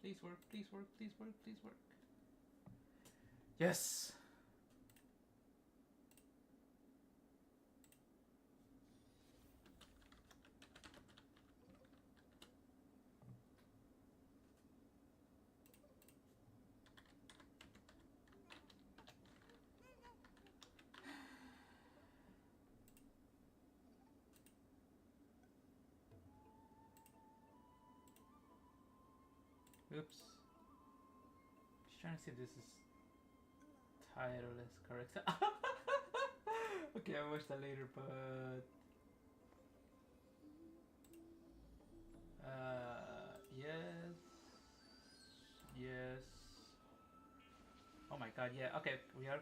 Please work, please work, please work, please work. Yes! Oops. Just trying to see if this is title is correct. Okay, I'll watch that later, but yes, yes. Oh my god, yeah. Okay, we are.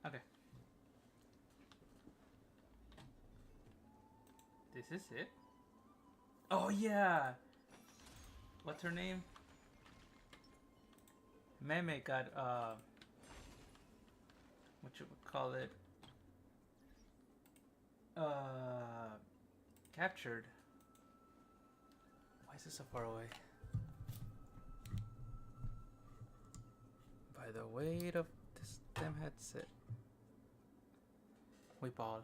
Okay, this is it. Oh yeah. What's her name? Meme got what you would call it? Uh, captured. Why is this so far away? By the weight of this damn headset. We ball.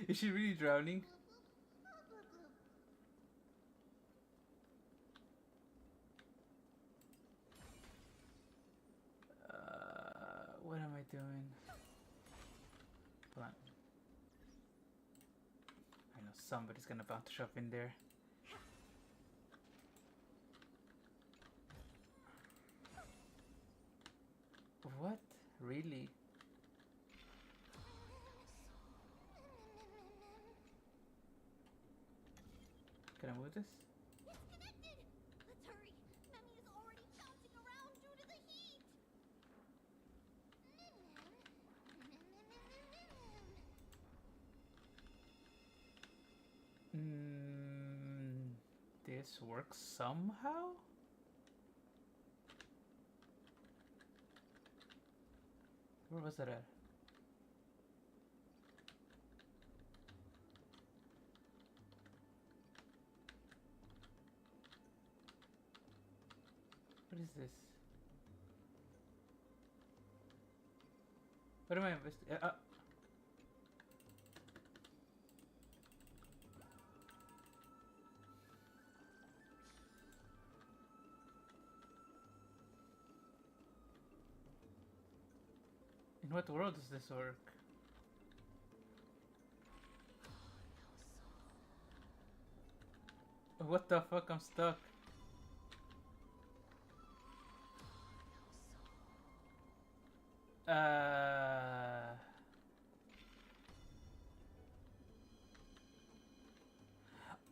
Is she really drowning? What am I doing? Hold on. I know somebody's gonna bounce shove in there. What? Really? Can I move this? Disconnected! Let's hurry! Memmy is already bouncing around due to the heat! This works somehow? Where was it at? What is this? What am I investigating? In what world does this work? What the fuck? I'm stuck.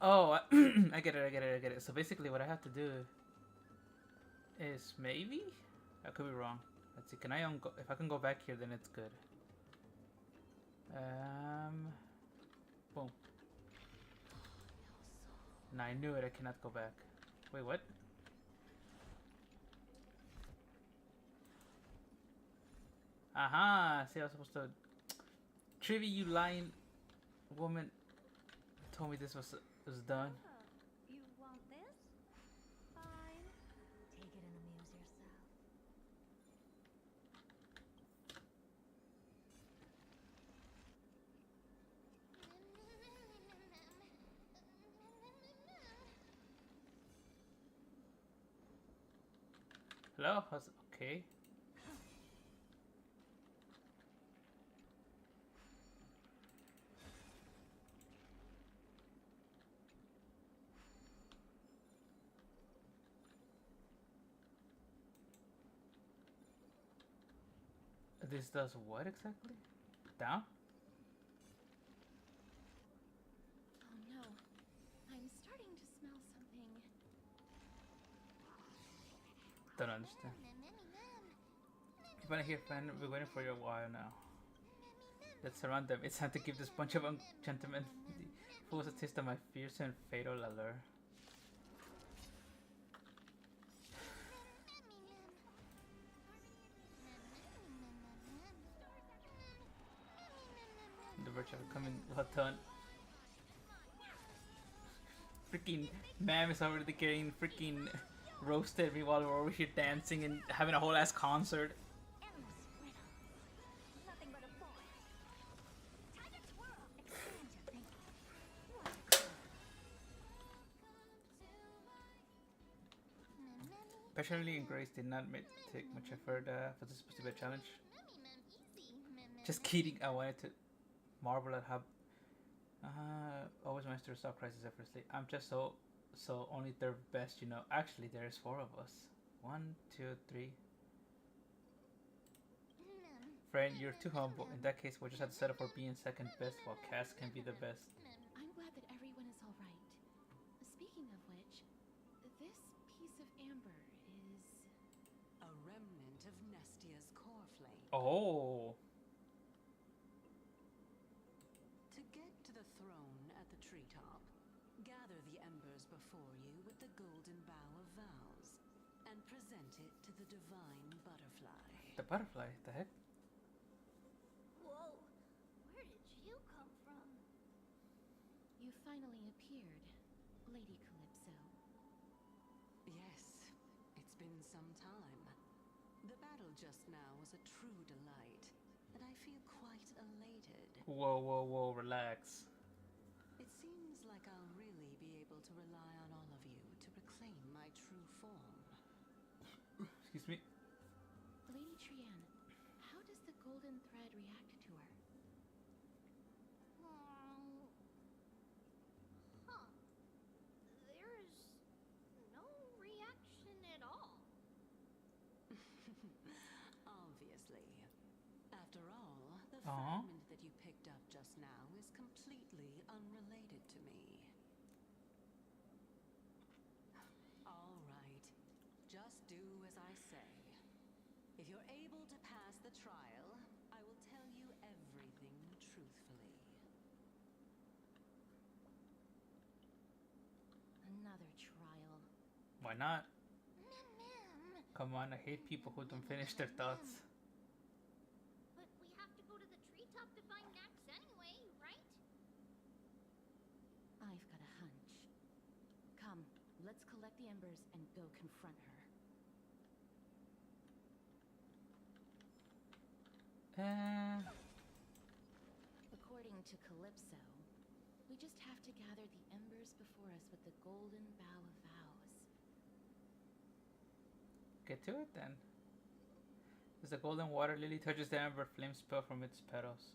Oh, I get it, I get it, I get it. So basically what I have to do is maybe? I could be wrong. Let's see, can I if I can go back here, then it's good. Boom. And I knew it, I cannot go back. Wait, what? Aha! See, I was supposed to... Trivia, you lying woman told me this was done. You want this? Fine. Take it and amuse yourself. Hello? Okay. This does what exactly? Down? Oh no. I'm starting to smell something. Don't understand. Keep on here, friend. We're waiting for you a while now. Let's surround them. It's time to give this bunch of gentlemen fools a taste of my fierce and fatal allure. coming well done. Freaking Mam is already getting freaking roasted while we're over here dancing and having a whole ass concert. Nothing but a boy. Time to twirl. Expand your thinking. Passionately and Grace did not take much effort for this supposed to be a challenge. Just kidding, I wanted to marvel at how always managed to resolve crisis effortlessly. I'm just so only third best, you know. Actually, there's 4 of us. 1, 2, 3. Friend, you're too humble. In that case, we'll just have to settle for being second best while Cass can be the best. I'm glad that everyone is alright. Speaking of which, this piece of amber is... a remnant of Nestia's core flame. Oh. To get to the throne at the treetop, gather the embers before you with the golden bough of vows, and present it to the divine butterfly. The butterfly, the heck? Whoa, where did you come from? You finally appeared, Lady Calypso. Yes, it's been some time. The battle just now was a true delight, and I feel quite elated. Whoa, whoa, whoa, relax. It seems like I'll really be able to rely on all of you to reclaim my true form. Excuse me. Lady Trianne, how does the golden thread react to her? Huh. There's no reaction at all. Obviously. After all, the Aw. fragment that you picked up just now is completely unrelated to me. All right. Just do as I say. If you're able to pass the trial, I will tell you everything truthfully. Another trial. Why not? Ma'am. Come on, I hate people who don't finish their thoughts. But we have to go to the treetop to find Nax anyway, right? I've got a hunch. Come, let's collect the embers and go confront her. According to Calypso, we just have to gather the embers before us with the golden bough of vows. Get to it then. As the golden water lily touches the amber, flames spill from its petals.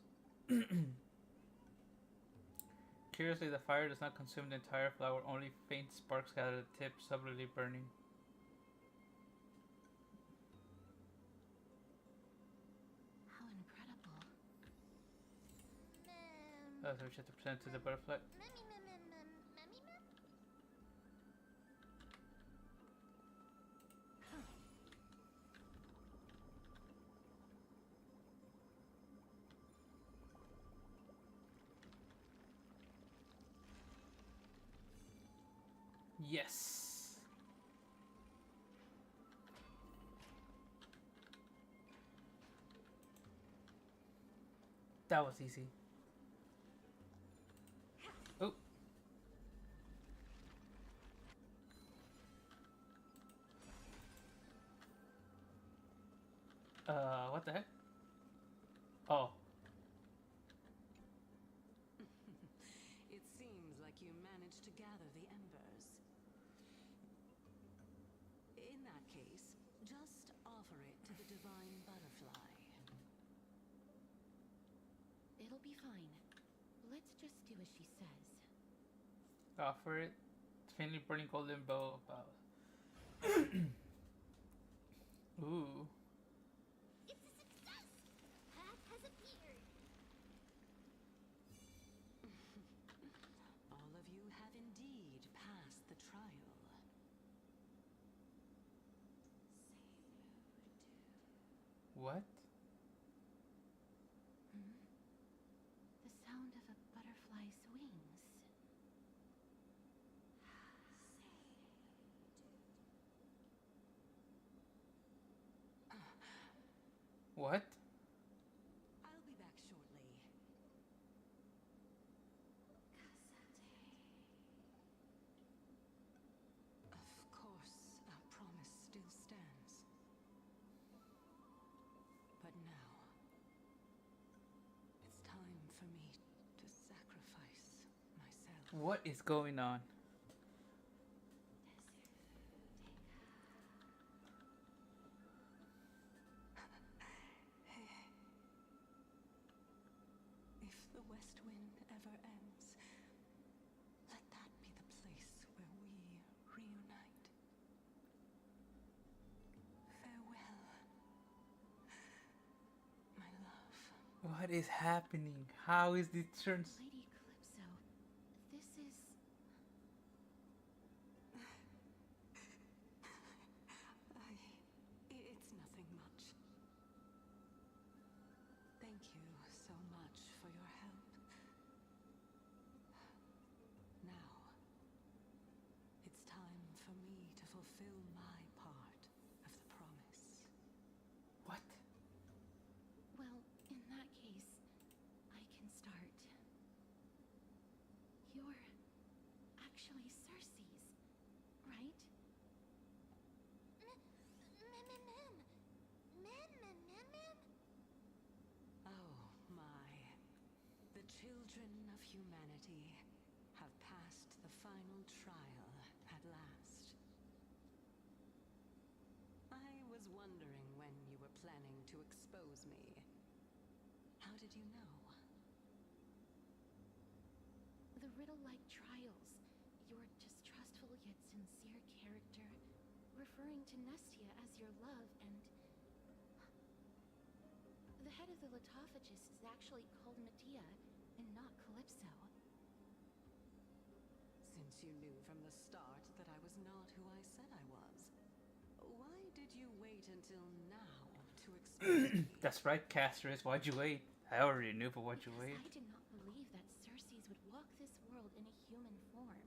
Curiously, the fire does not consume the entire flower, only faint sparks gather at the tip, subtly burning. How incredible. Ma'am. So we have to present to the butterfly. Mammy, ma'am, ma'am, ma'am, mammy, ma'am. Yes. That was easy. Oh. What the heck? Oh. It seems like you managed to gather the embers. In that case, just offer it to the divine butterfly. It'll be fine. Let's just do as she says. Offer it. Faintly burning golden bow. Ooh. It's a success! Path has appeared. All of you have indeed passed the trial. What? The sound of a butterfly's wings. What? I'll be back shortly. What is going on? If the west wind ever ends, let that be the place where we reunite. Farewell, my love. What is happening? How is this turn? Lady Calypso, this is... It's nothing much. Thank you so much for your help. Now, it's time for me to fulfill my part of the promise. What? Well, in that case, I can start. You're actually Cersei's, right? Oh my. The children of humanity have passed the final trial at last. I was wondering when you were planning to expose me. How did you know? The riddle-like trials, your distrustful yet sincere character, referring to Nestia as your love, and... The head of the Litophagus is actually called Medea, and not Calypso. Since you knew from the start that I was not who I said I was, why did you wait until now to expose me? That's right, Casterus. Why'd you wait? I already knew, but why'd you Because wait? I did not believe that Cersei's would walk this world in a human form.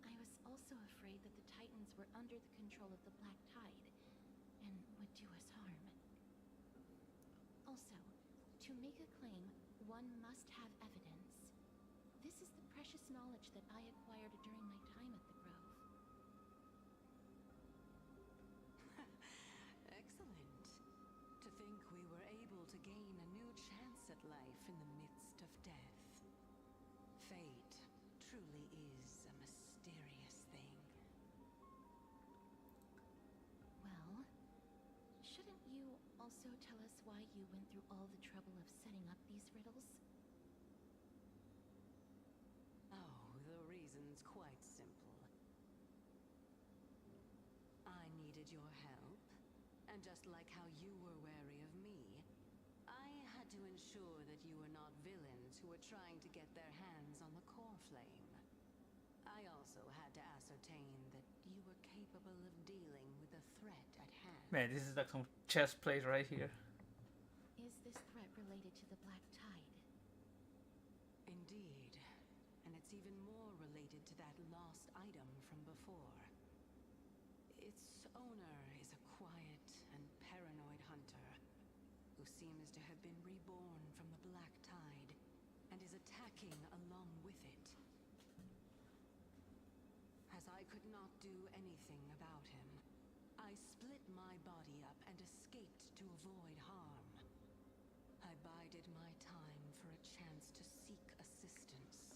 I was also afraid that the Titans were under the control of the Black Tide, and would do us harm. Also, to make a claim, one must have evidence. This is the precious knowledge that I acquired during my time at the Grove. Excellent. To think we were able to gain a new chance at life in the midst of death. Fate truly is a mysterious thing. Well, shouldn't you also tell us why you went through all the trouble of setting up these riddles? Oh, the reason's quite simple. I needed your help, and just like how you were wary of me, I had to ensure that you were not villains who were trying to get their hands on the core flame. I also had to ascertain that you were capable of dealing with the threat at hand. Man, this is like some chess plays right here. Is this threat related to the Black Tide? Indeed, and it's even more related to that lost item from before. Its owner is a quiet and paranoid hunter who seems to have been reborn from the Black Tide and is attacking along with it. As I could not do anything about him, I split my body up and escaped to avoid harm. I bided my time for a chance to seek assistance.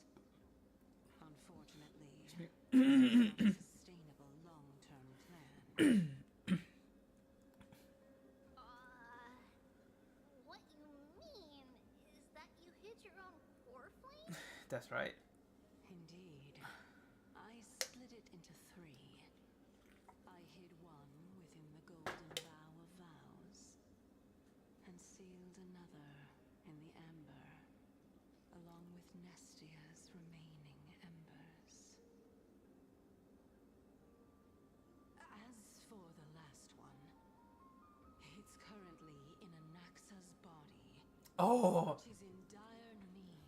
Unfortunately, this is not a sustainable long-term plan. What you mean is that you hid your own core flame? That's right. Indeed. I split it into three. I hid one within the golden bough of vows, and sealed another in the amber, along with Nestia's remaining embers. As for the last one, it's currently in Anaxa's body, Oh, which is in dire need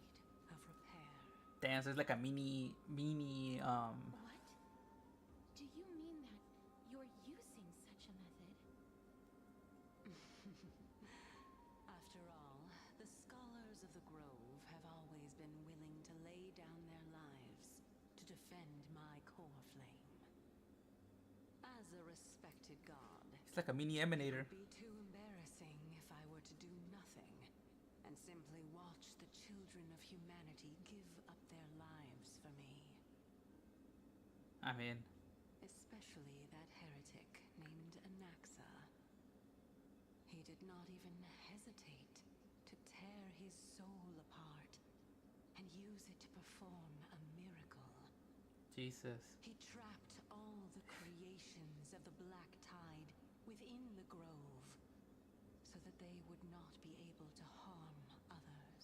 of repair. damn! So it's like a mini. What? Do you mean that you're using such a method? After all, the scholars of the Grove have always been willing to lay down their lives to defend my core flame. As a respected god, It's like a mini it emanator. would be too embarrassing if I were to do nothing and simply watch the children of humanity give up their lives for me. I mean, Especially that heretic named Anaxa. He did not even hesitate to tear his soul apart and use it to perform a miracle. Jesus. He trapped all the creations of the Black Tide within the grove so that they would not be able to harm others.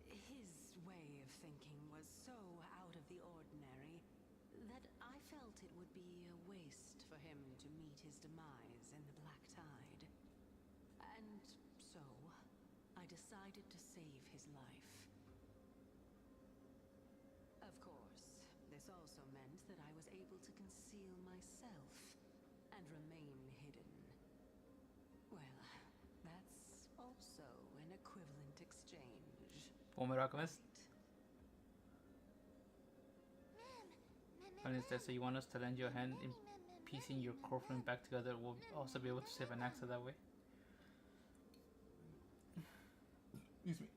His way of thinking was so out of the ordinary that I felt it would be a waste for him to meet his demise in the Black Tide. And so, I decided to save his life. Of course, this also meant that I was able to conceal myself and remain hidden. Well, that's also an equivalent exchange. Former Alchemist. What is that? So you want us to lend your hand in piecing your core flame back together? We'll also be able to save an axe that way. Excuse me.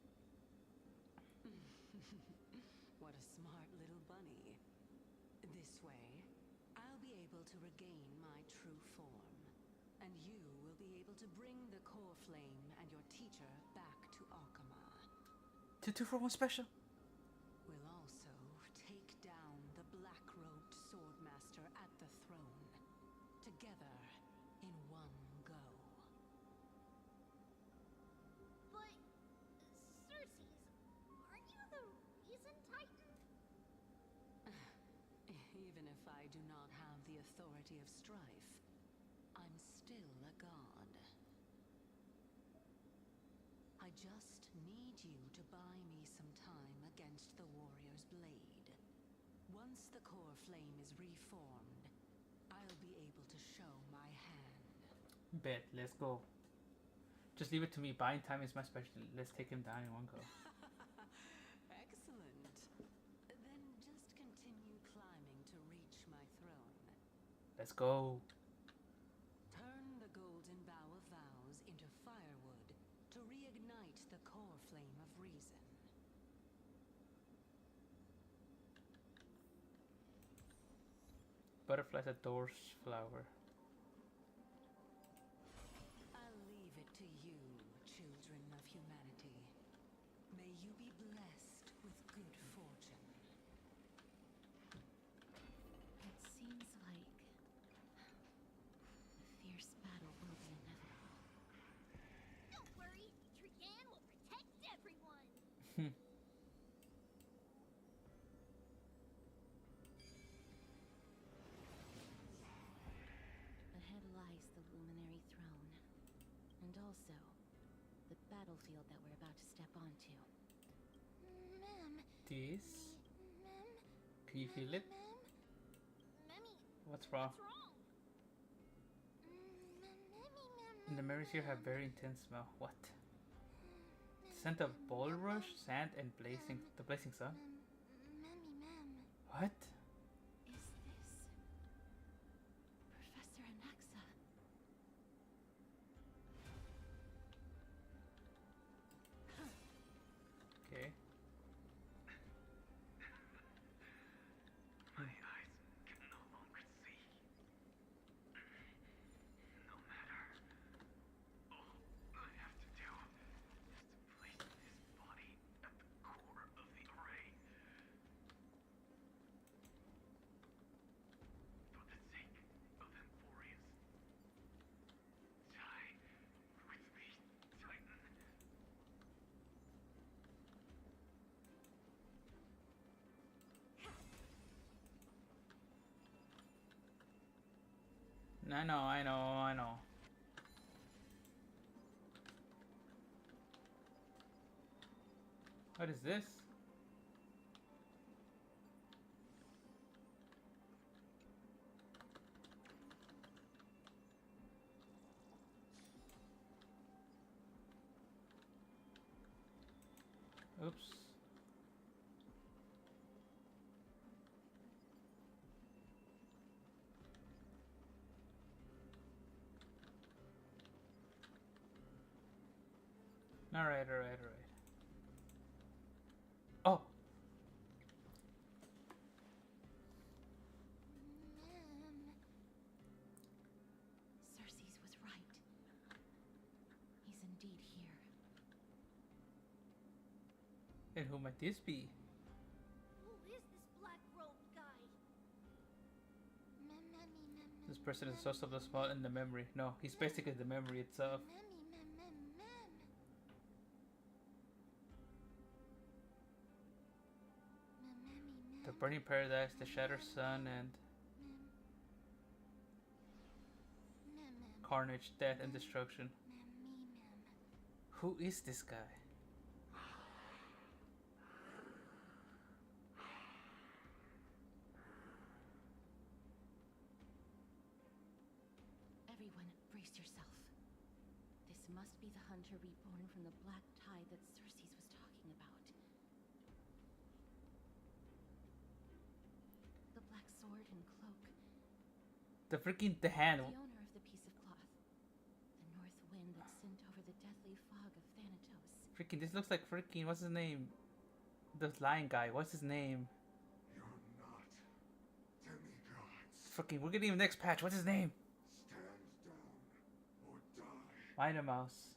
What a smart little bunny. This way, I'll be able to regain my true form, and you will be able to bring the core flame and your teacher back to Akama. 2 for 1 special. We'll also take down the black-robed swordmaster at the throne, together in one go. But, Circes, aren't you the reason, Titan? Even if I do not have the authority of strife, I'm still a god. I just need you to buy me some time against the warrior's blade. Once the core flame is reformed, I'll be able to show my hand. Bet, let's go. Just leave it to me. Buying time is my specialty. Let's take him down in one go. Excellent. Then just continue climbing to reach my throne. Let's go. Turn the golden bough of vows into firewood to reignite the core flame of reason. Butterflies adores flower. I'll leave it to you, children of humanity. May you be blessed with good fortune. It seems like a fierce battle will be inevitable. Don't worry, Trian will protect everyone. Ahead lies the luminary throne, and also the battlefield that we're about to step onto. Ma'am. This. Ma'am. Can you feel it? Ma'am. Memmy, What's wrong? what's wrong? The mirrors here have very intense smell. What? Scent of bulrush, sand, and the blazing sun. Memmy, ma'am. What? Is this Professor Anaxa? Okay. My eyes can no longer see. No matter. All I have to do is to place his body at the core of the array. For the sake of Emporius. Die with me, Titan. I know. What is this? Oops. Alright, alright, alright. Oh! Cersei's was right. He's indeed here. And who might this be? Who is this black-robed guy? This person is also the small in the memory. No, he's basically the memory itself. The burning paradise, the shattered sun, and carnage, death, and destruction. Who is this guy? Everyone, brace yourself. This must be the hunter reborn from the black tide that Cersei's was talking about. The black sword and cloak. The hand. The owner of the piece of cloth. The north wind that sent over the deathly fog of Thanatos. This looks like what's his name? The lion guy, what's his name? You're not demigods. We're getting the next patch, what's his name? Stand down or die. Mighty Mouse.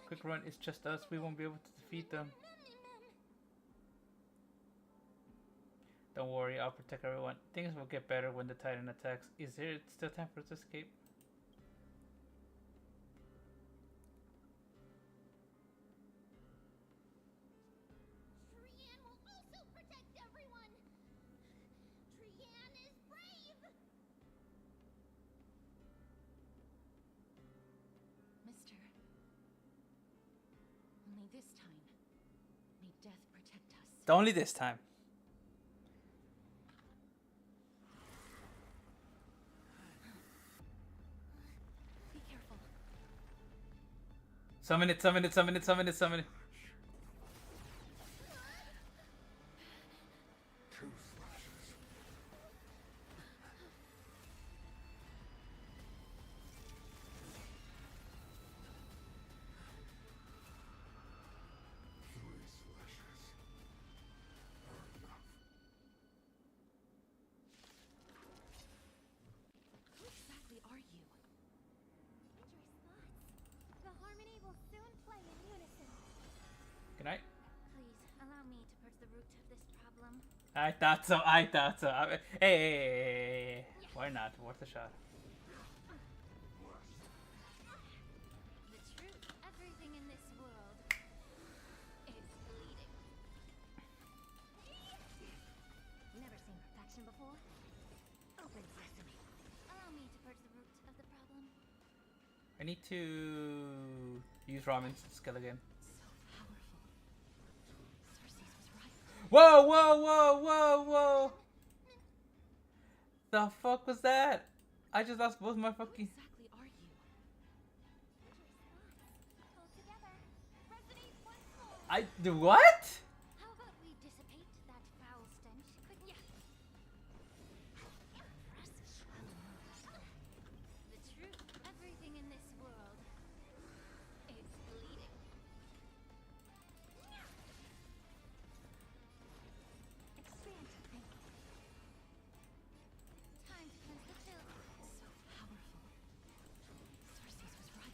Quick run, it's just us, we won't be able to defeat them. Don't worry, I'll protect everyone. Things will get better when the Titan attacks. Is there still time for us to escape? Trian will also protect everyone. Trian is brave. Mister. Only this time. May death protect us. Only this time. Be careful. Summon it. Two slashes. Three slashes are enough. Who exactly are you? Dangerous thoughts. The harmony will soon play in unison. Good night. Please allow me to purge the root of this problem. I thought so. Hey. Why not? Worth a shot. The truth, everything in this world is bleeding. Never seen perfection before. Open sesame. Allow me to purge the root of the problem. I need to use Ramen's skill again. So powerful. Cersei's was right. Whoa! The fuck was that? I just lost both my Who fucking. exactly are you? All together. Resonate once more. What? How about we dissipate that foul stench quickly? The truth, everything in this world is bleeding. Expand to think. Time to cleanse the chill. So powerful. Cersei's was right.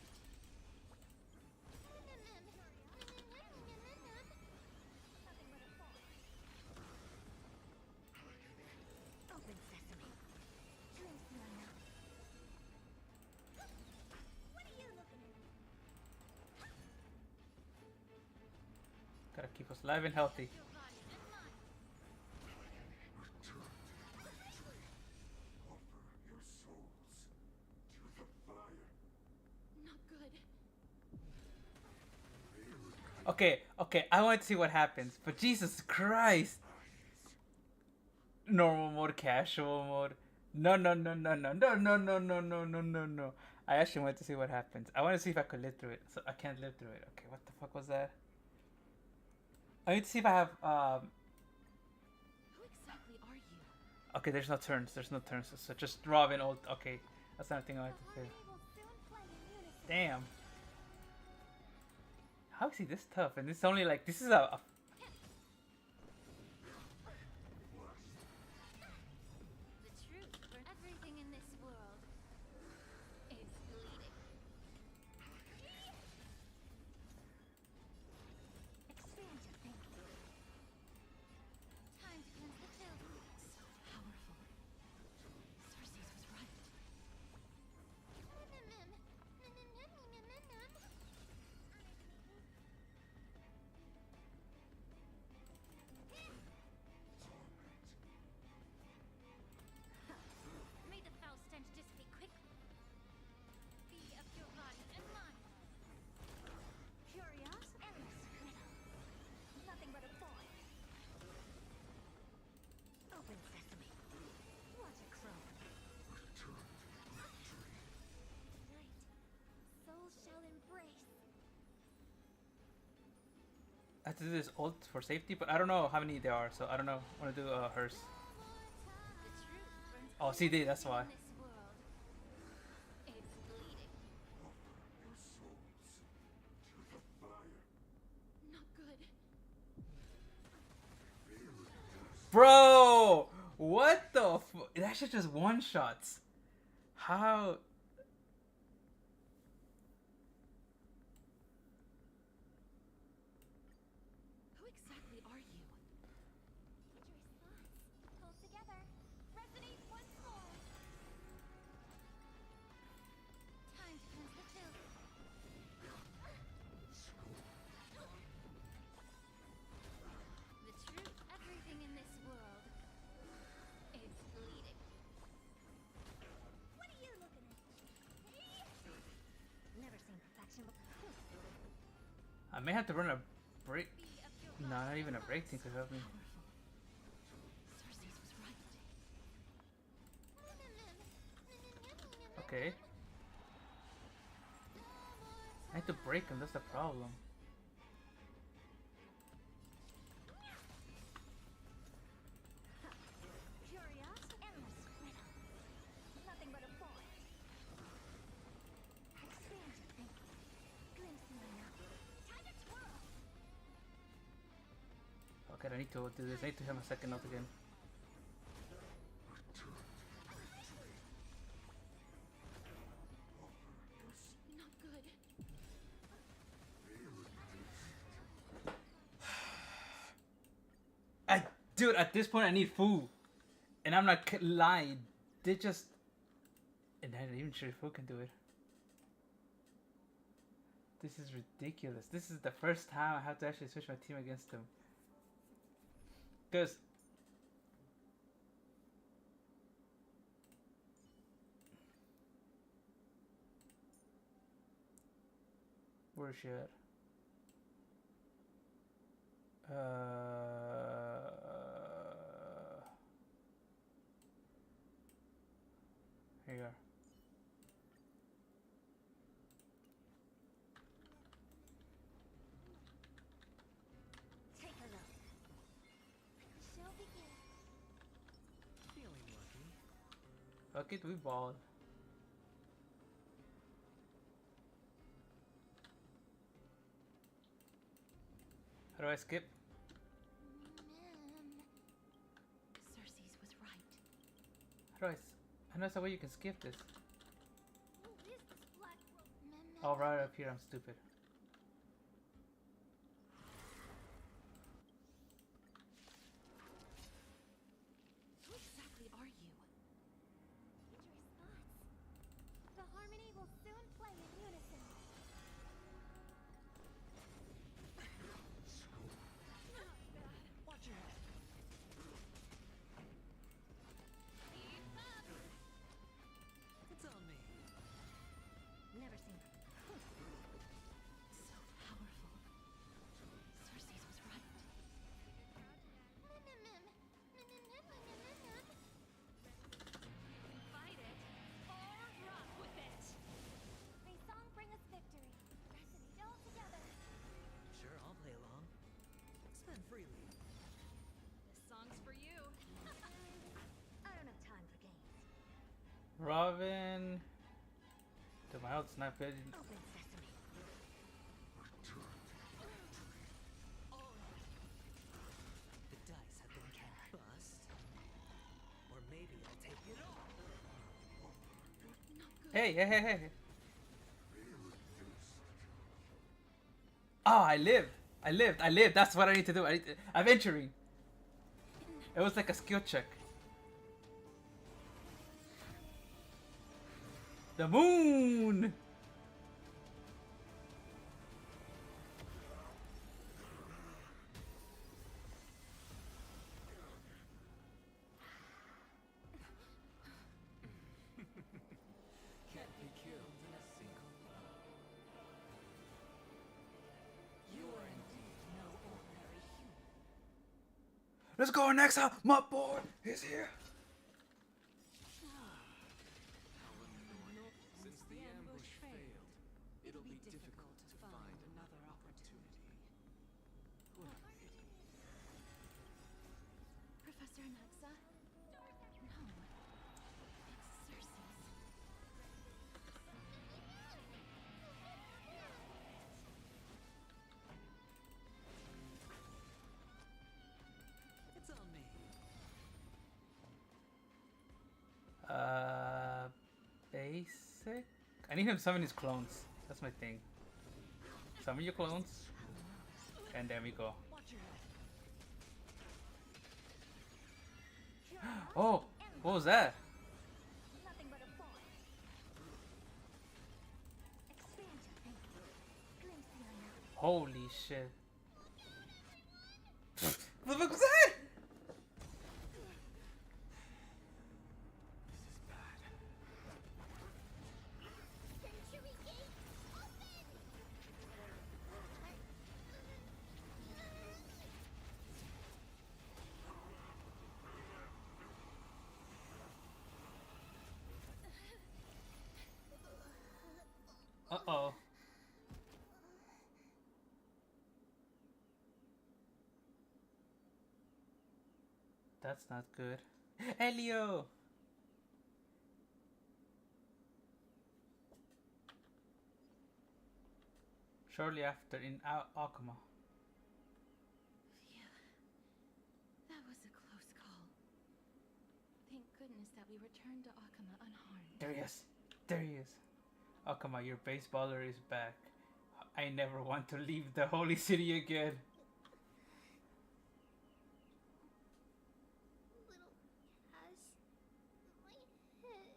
Nothing but a fall. Open sesame. Dreams the unknown. What are you looking at? Gotta keep us alive and healthy. Your body and mine. Return to the tree. Offer your souls to the fire. Not good. Okay, I want to see what happens, but Jesus Christ! Normal mode, casual mode. No. I actually want to see what happens. I want to see if I could live through it. So I can't live through it. Okay, what the fuck was that? I need to see if I have, Who exactly are you? okay, there's no turns, so just Robin ult, okay. That's another thing I The want to do. harmony will soon play in unison. Damn. How is he this tough? And it's only like this is a The truth for everything in this world is bleeding. Expand your thinking. Time to cleanse the filth. So powerful. Cersei's was right. May the foul stench dissipate quickly. Be of your body and mind. Curious, endless riddle. Nothing but a boy. Open sesame. Watch it crow. Light. Soul shall embrace. I have to do this ult for safety, but I don't know how many there are, so I don't know. I want to do hers. The truth burns Oh, CD, that's why. in this world is bleeding. Not good. Bro! What the that shit just one shots. How? Who exactly are you? Keep your thoughts. Hold together. Resonate once more. Time to cleanse the filth. The truth, everything in this world is bleeding. What are you looking at? Never seen perfection before. I may have to run a break. Be of your No, not even a break thing to help me. Cersei's was right. Okay. I have to break him, that's the problem. Curious, endless riddle. Nothing but a boy. Expand your thinking. Glimpse my knowledge. Time to twirl. Okay, I need to do this. I need to hit my second note again. Not good. Dude, at this point I need food. And I'm not lying. They just... And I'm not even sure if food can do it. This is ridiculous. This is the first time I have to actually switch my team against them. Because... Where is she at? Here you are. Take a look. Shall begin. Feeling lucky. Fuck it, we ball. How do I skip? Cersei's was right. How do I know it's a way you can skip this. Who is this black Oh, right up here, I'm stupid. Who exactly are you? Idris thoughts. The harmony will soon play in unison. Watch your head. It's on me. Never seen So powerful. Cersei's was right. Fight it or rock with it. May song bring us victory. Resonate all together. Sure, I'll play along. Spend freely. This song's for you. I don't have time for games. Robin. Dude, my health's not good. Open sesame. Hey, hey, hey, hey. Oh, I lived. I lived. I lived. That's what I need to do. I'm entering. It was like a skill check. The moon. Can't be killed in a single blow. You are indeed no ordinary human. Let's go, Nexa. My boy is here. Since the ambush failed, it'll be difficult to find another opportunity. What a pity. Professor Naxa? No. It's Cersei's. It's on me. Basic. I need him to summon his clones. That's my thing. Summon your clones. And there we go. Oh, what was that? Nothing but a boy. Expansion. Glimpse the unknown. Holy shit. What the fuck was that? This is bad. Century gate open! Uh-oh. That's not good. Elio! Shortly after in Akuma. Phew. That was a close call. Thank goodness that we returned to Akama unharmed. There he is. There he is. Akuma, your baseballer is back. I never want to leave the holy city again. Little Cass, my head,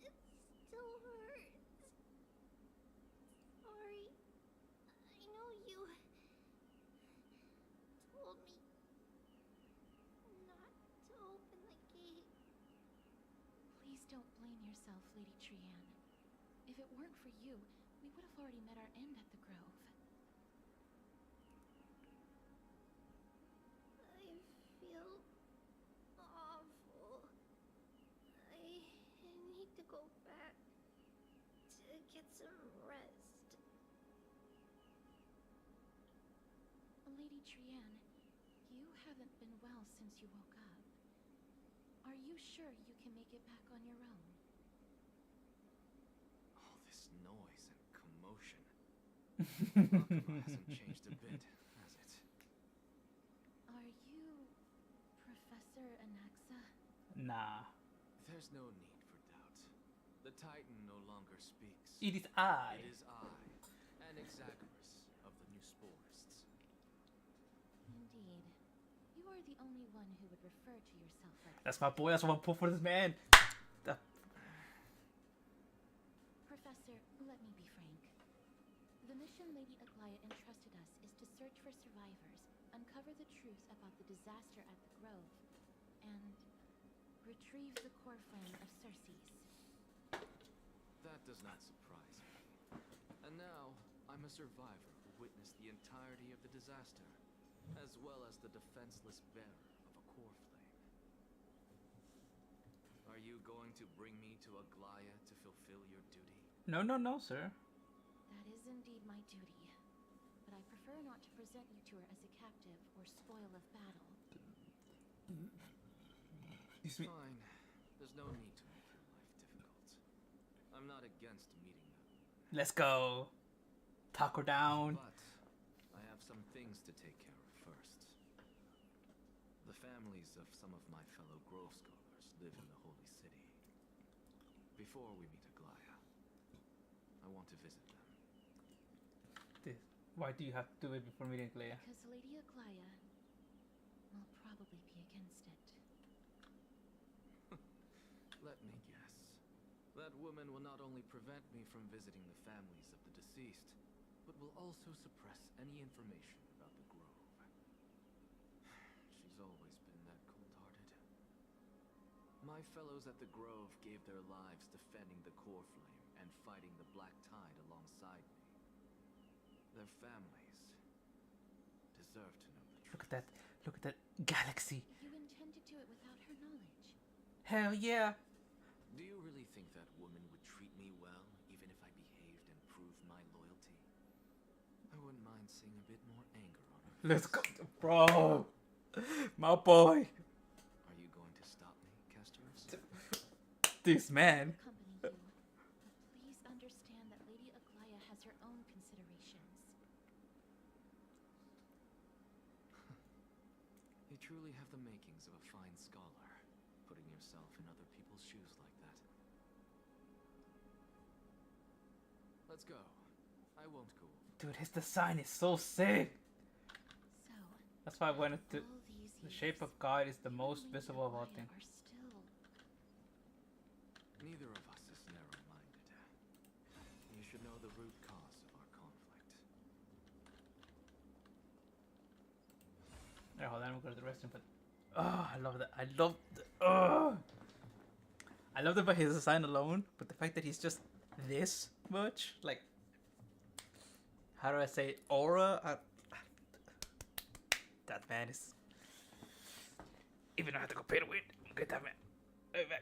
it still hurts. Sorry, I know you told me not to open the gate. Please don't blame yourself, Lady Trianne. If it weren't for you, we would have already met our end at the Grove. I feel awful. I need to go back to get some rest. Lady Trianne, you haven't been well since you woke up. Are you sure you can make it back on your own? All this noise and commotion. Akuma hasn't changed a bit, has it? Are you Professor Anaxa? Nah. There's no need for doubt. The Titan no longer speaks. It is I. It is I, Anaxagoras of the New Sporists. Indeed. You are the only one who would refer to yourself like That's my boy. That's what I'm pulling for this man. Professor, let me be frank. The mission Lady Aglaia entrusted us is to search for survivors, uncover the truth about the disaster at the Grove, and retrieve the core flame of Cersei's. That does not surprise me. And now, I'm a survivor who witnessed the entirety of the disaster, as well as the defenseless bearer of a core flame. Are you going to bring me to Aglaia to fulfill your duty? No, no, no, sir. That is indeed my duty, but I prefer not to present you to her as a captive or spoil of battle. Excuse me. Fine. There's no need to make your life difficult. I'm not against meeting that woman. Let's go. Talk her down. But I have some things to take care of first. The families of some of my fellow Grove Scholars live in the Holy City. Before we meet Aglaya, I want to visit them. Why do you have to do it before meeting Leia? Because Lady Aglaya will probably be against it. Let me guess. That woman will not only prevent me from visiting the families of the deceased, but will also suppress any information about the Grove. She's always been that cold-hearted. My fellows at the Grove gave their lives defending the core flame and fighting the Black Tide alongside me. Their families deserve to know the truth. Look at that. Look at that galaxy. You intend to do it without her knowledge. Hell yeah. Do you really think that woman would treat me well, even if I behaved and proved my loyalty? I wouldn't mind seeing a bit more anger on her. Let's go, bro. My boy. Are you going to stop me, Kesterus? This man. Accompany you. But please understand that Lady Aglaya has her own considerations. You truly have the makings of a fine scholar, putting yourself in other people's shoes like that. Let's go. I won't go. Dude, his design is so sick. So, That's why I wanted to. all these The years, shape of God is the you most and Lady visible of all Aglaya things. are still... Neither of us is narrow-minded. You should know the root cause of our conflict. Yeah, hold on, we'll go to the restroom. But oh, I love that. I love. Oh, I love that by his design alone, but the fact that he's just this much, like, how do I say it? Aura? That man is. Even though I have to go pay to win, get that man. Hey, man.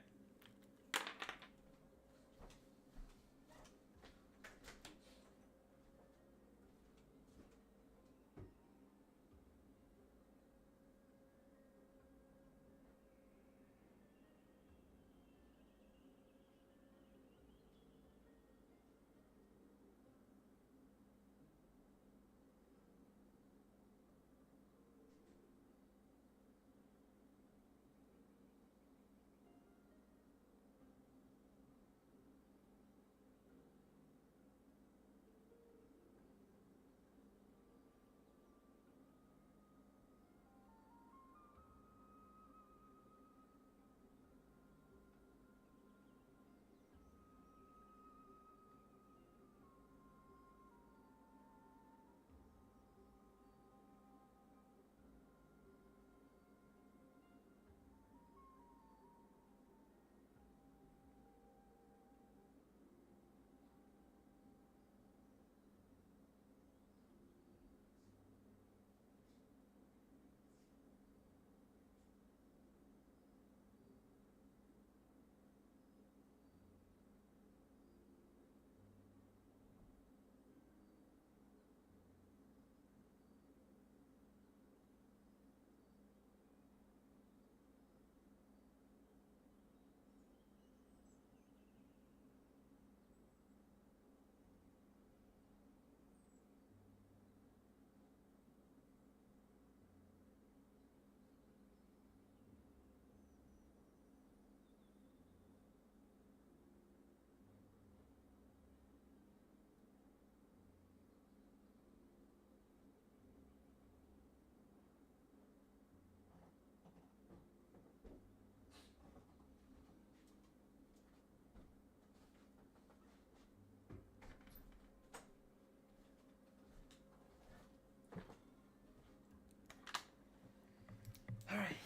All right.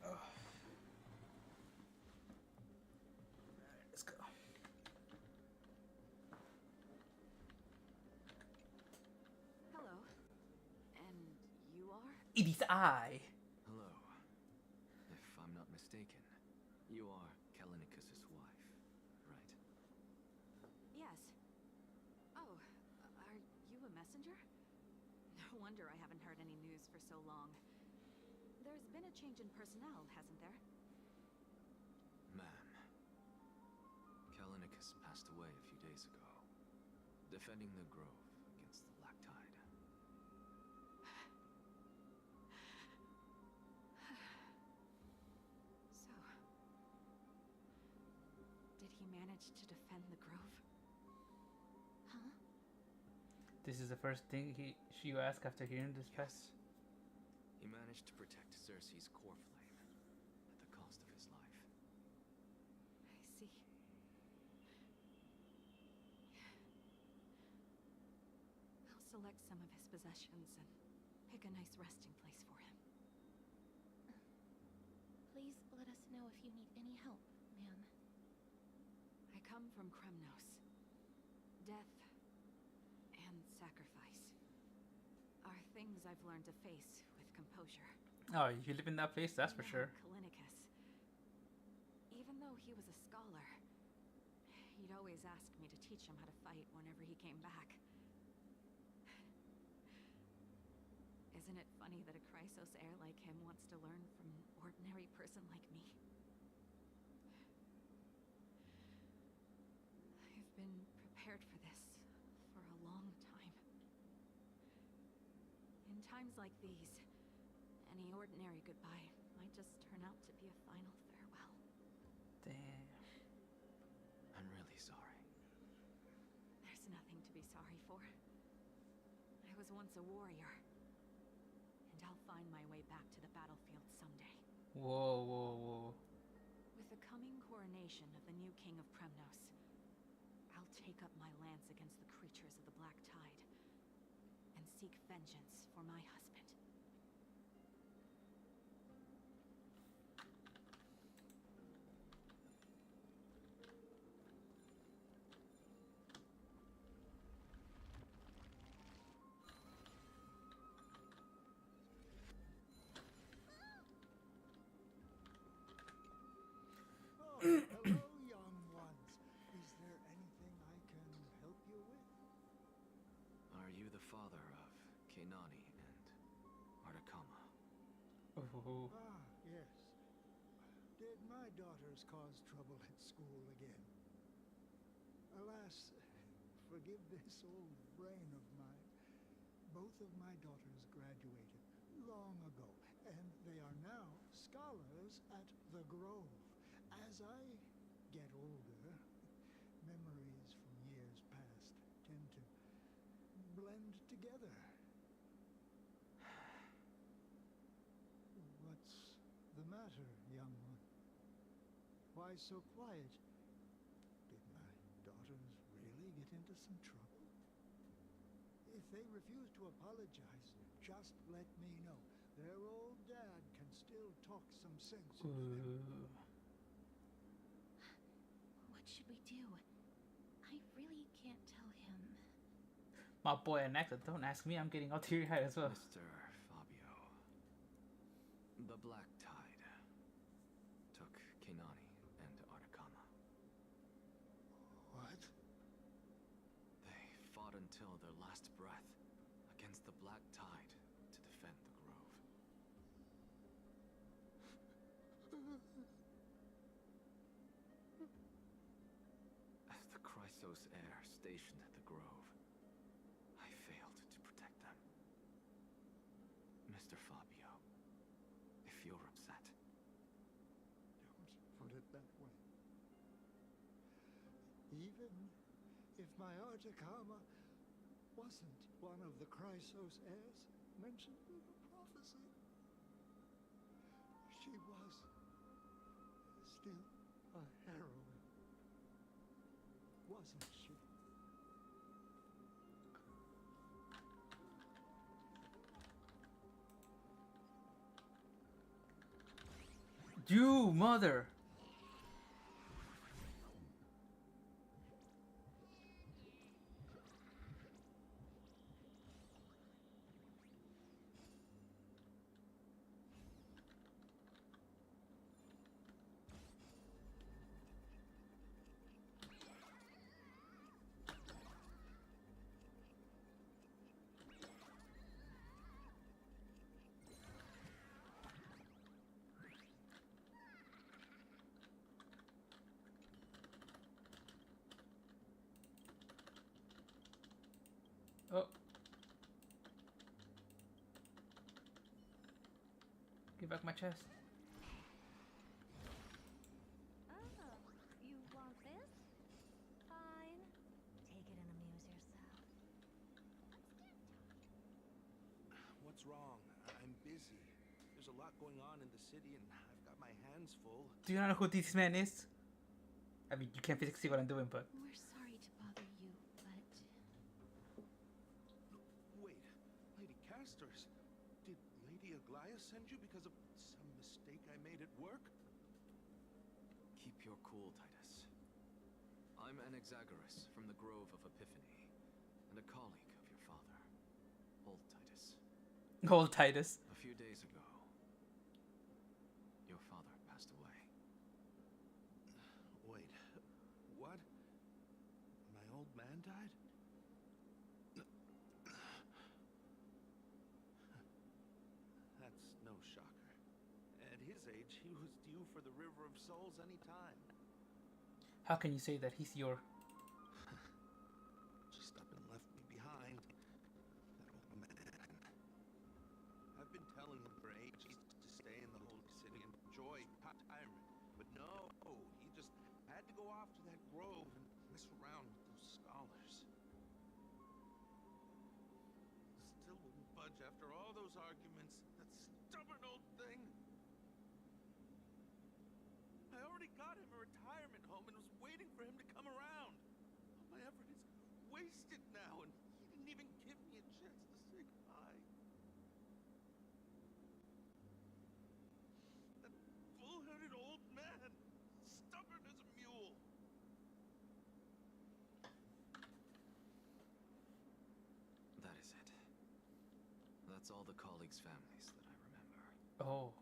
Oh. Let's go. Hello. And you are? It is I. Hello. If I'm not mistaken, you are Kalinicus's wife, right? Yes. Oh, are you a messenger? No wonder I haven't heard any news for so long. There's been a change in personnel, hasn't there? Ma'am, Kalinicus passed away a few days ago, defending the Grove against the Black Tide. So, did he managed to defend the grove? Huh? This is the first thing you ask after hearing this past. Yes. He managed to protect Cersei's core flame at the cost of his life. I see. I'll select some of his possessions and pick a nice resting place for him. Please let us know if you need any help, ma'am. I come from Kremnos. Death and sacrifice are things I've learned to face with composure. Oh, you live in that place, that's for sure. Kallinicus. Even though he was a scholar, he'd always ask me to teach him how to fight whenever he came back. Isn't it funny that a Chrysos heir like him wants to learn from an ordinary person like me? I've been prepared for this for a long time. In times like these, any ordinary goodbye might just turn out to be a final farewell. Damn. I'm really sorry. There's nothing to be sorry for. I was once a warrior, and I'll find my way back to the battlefield someday. Whoa, whoa, whoa. With the coming coronation of the new king of Kremnos, I'll take up my lance against the creatures of the Black Tide and seek vengeance for my husband. Oh, hello, young ones. Is there anything I can help you with? Are you the father of Kenani and Artakama? Ooh. Ah, yes. Did my daughters cause trouble at school again? Alas, forgive this old brain of mine. Both of my daughters graduated long ago, and they are now scholars at the Grove. As I get older, memories from years past tend to blend together. What's the matter, young one? Why so quiet? Did my daughters really get into some trouble? If they refuse to apologize, just let me know. Their old dad can still talk some sense into them. Ooh. What should we do? I really can't tell him. My boy Aneka, don't ask me, I'm getting all teary-eyed as well. Mr. Fabio. The Black Tide took Kenani and Artakama. What? They fought until their last breath against the Black Tide to defend the Grove. As the Chrysos heir stationed at the Grove, I failed to protect them. Mr. Fabio, if you're upset, Don't put it that way. Even if my Artakama wasn't one of the Chrysos heirs mentioned in the prophecy, she was still a heroine, wasn't she? You mother! Oh. Give back my chest. Oh, you want this? what's wrong. I'm busy. There's a lot going on in the city, and I've got my hands full. Do you not know who this man is? I mean, you can't physically see what I'm doing, but We're sorry to bother you, but Wait, Lady Castors, did Lady Aglaya send you because of some mistake I made at work? Keep your cool, Titus. I'm Anaxagoras from the Grove of Epiphany, and a colleague of your father, old Titus. old Titus. A few days ago, your father passed away. Wait, what? My old man died? That's no shocker. At his age, he was due for the River of Souls any time. How can you say that he's your? Just up and left me behind. That old man. I've been telling him for ages to stay in the Holy City and enjoy retirement. But no, he just had to go off to that grove and mess around with those scholars. Still wouldn't budge after all those arguments. That stubborn old thing. I already got him a retirement home and was waiting for him to come around. All my effort is wasted now, and he didn't even give me a chance to say goodbye. That bull-headed old man, stubborn as a mule. That is it. That's all the colleagues' families that I remember. Oh,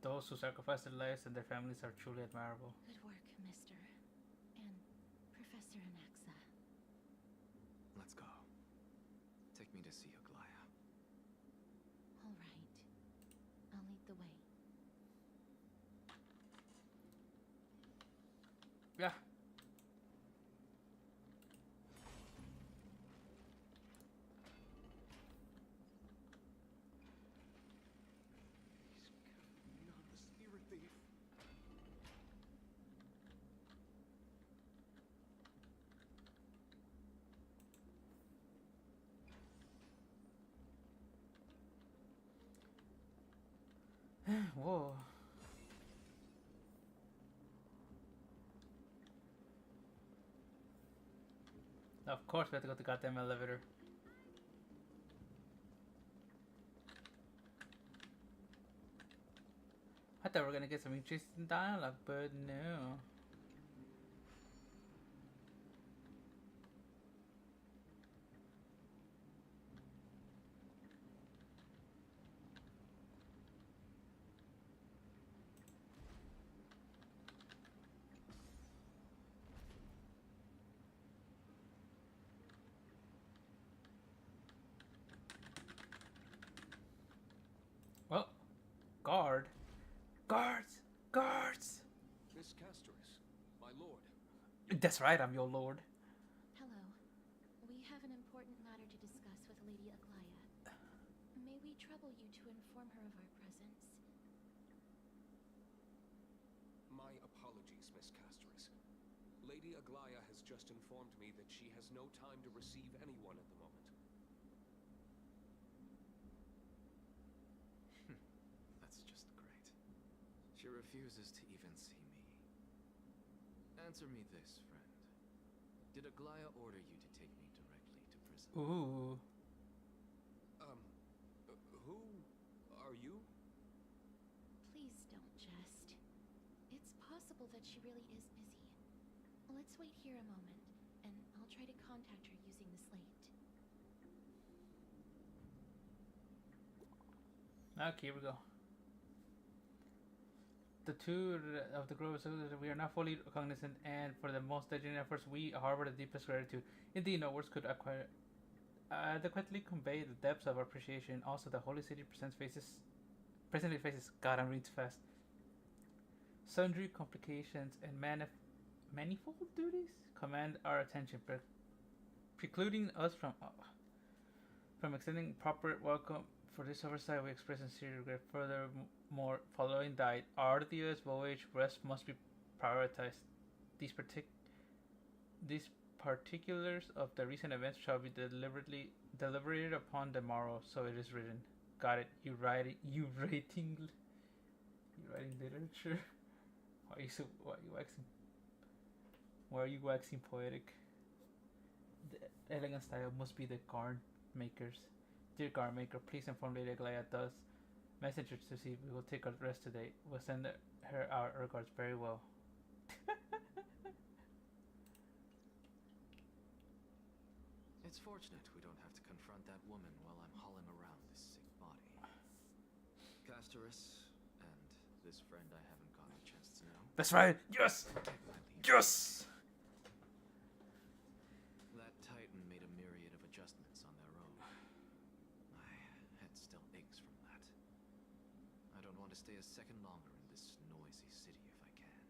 those who sacrifice their lives and their families are truly admirable. good work, Mr. and Professor Anaxa. Let's go. Take me to see Aglaya. All right. I'll lead the way. Yeah. He's not the spirit thief. Whoa. Of course, we have to go to the goddamn elevator. I thought we were gonna get some interesting dialogue, but no. Well, guard. Guards! Guards! Miss Castoris, my lord. That's right, I'm your lord. Hello. We have an important matter to discuss with Lady Aglaya. May we trouble you to inform her of our presence? My apologies, Miss Castoris. Lady Aglaya has just informed me that she has no time to receive anyone at the moment. That's just great. She refuses to even see me. Answer me this, friend. Did Aglaya order you to take me directly to prison? Ooh. Who are you? Please don't jest. It's possible that she really is busy. Let's wait here a moment, and I'll try to contact her using the slate. Okay, here we go. The two of the Grove that we are not fully cognizant, and for the most diligent efforts, we harbor the deepest gratitude. Indeed, no words could adequately convey the depths of our appreciation. Also, the Holy City presently faces. God, I'm reading too fast. Sundry complications and manifold duties command our attention, precluding us from extending proper welcome. For this oversight, we express sincere regret. Furthermore, following the arduous voyage, rest must be prioritized. These particulars of the recent events shall be deliberated upon the morrow, so it is written. Got it. You writing literature? Why are you waxing poetic? The elegant style must be the garn makers. Dear garn maker, please inform Lady Aglaya thus. Messengers to see we will take our rest today. We'll send her our regards very well. It's fortunate we don't have to confront that woman while I'm hauling around this sick body. Castorus, and this friend I haven't gotten a chance to know. That's right. Yes. Yes. That Titan made a myriad of adjustments on their own. My head still aches from that. I don't want to stay a second longer in this noisy city if I can.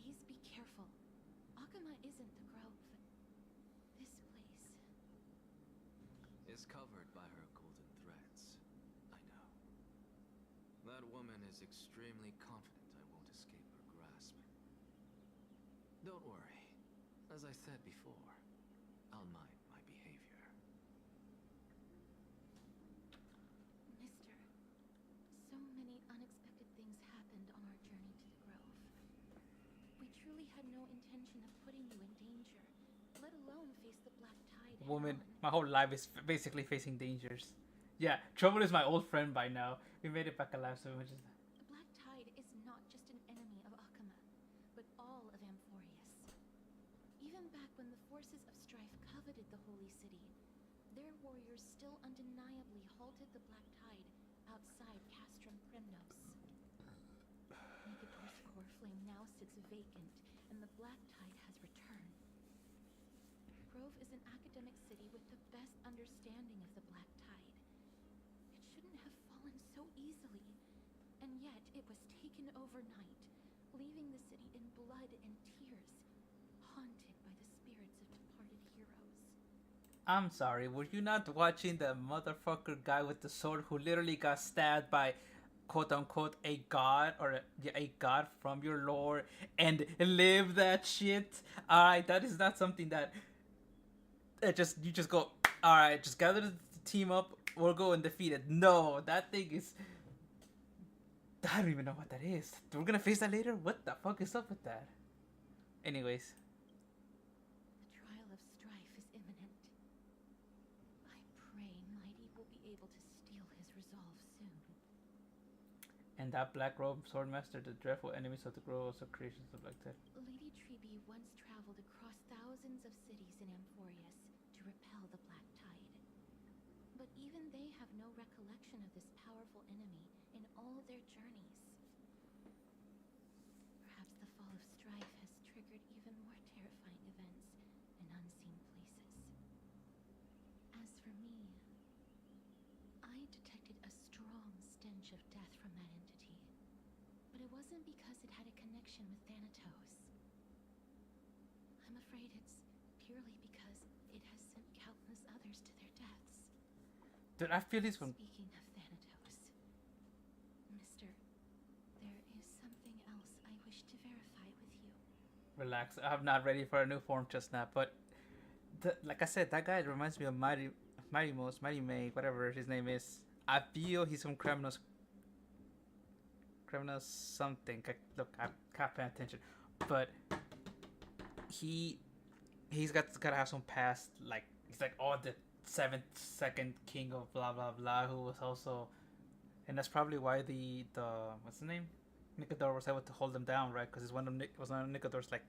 Please be careful. Akama isn't the grove. This place. Is covered by her golden threads. I know. That woman is extremely confident I won't escape her grasp. Don't worry. As I said before, I'll mind my behavior. Mister, so many unexpected things happened on our journey to the grove. We truly had no intention of putting you in danger, let alone face the black tide Woman, head-on. my whole life is basically facing dangers. Yeah, Trouble is my old friend by now. We made it back alive, so which is. The black tide is not just an enemy of Akama, but all of Amphorius. Even back when the forces of strife coveted the holy city, their warriors still undeniably halted the black tide outside Castrum Primnos. Nicator's core flame now sits vacant, and the black tide has returned. Grove is an academic city with the best understanding of the black tide. It shouldn't have fallen so easily, and yet it was taken overnight, leaving the city in blood and tears, haunted by the spirits of departed heroes. I'm sorry, were you not watching the motherfucker guy with the sword who literally got stabbed by quote unquote a god or a god from your lore and live that shit? Alright, that is not something that you just go, alright, just gather the team up, we'll go and defeat it. No, that thing is. I don't even know what that is. We're gonna face that later? What the fuck is up with that? Anyways. The trial of strife is imminent. I pray Mighty will be able to steal his resolve soon. And that black robe swordmaster, the dreadful enemies of the grove, also creations of like that. Lady Trebe once traveled across thousands of cities in Amphorius to repel the black tide. But even they have no recollection of this powerful enemy in all their journeys. Perhaps the fall of strife has triggered even more terrifying events in unseen places. As for me, I detected a strong stench of death from that entity. But it wasn't because it had a connection with Thanatos. I'm afraid it's purely because it has sent countless others to their deaths. Dude, I feel this one. Speaking of Thanatos, Mister, there is something else I wish to verify with you. Relax, I'm not ready for a new form just now, but like I said, that guy reminds me of Mighty May, whatever his name is. I feel he's from Kremnos something. Look, I can't pay attention, but he's gotta have some past, like he's like the 7th king of blah blah blah, who was also, and that's probably why the what's the name, Nicodor was able to hold them down, right? Because it's one of Nicodor's like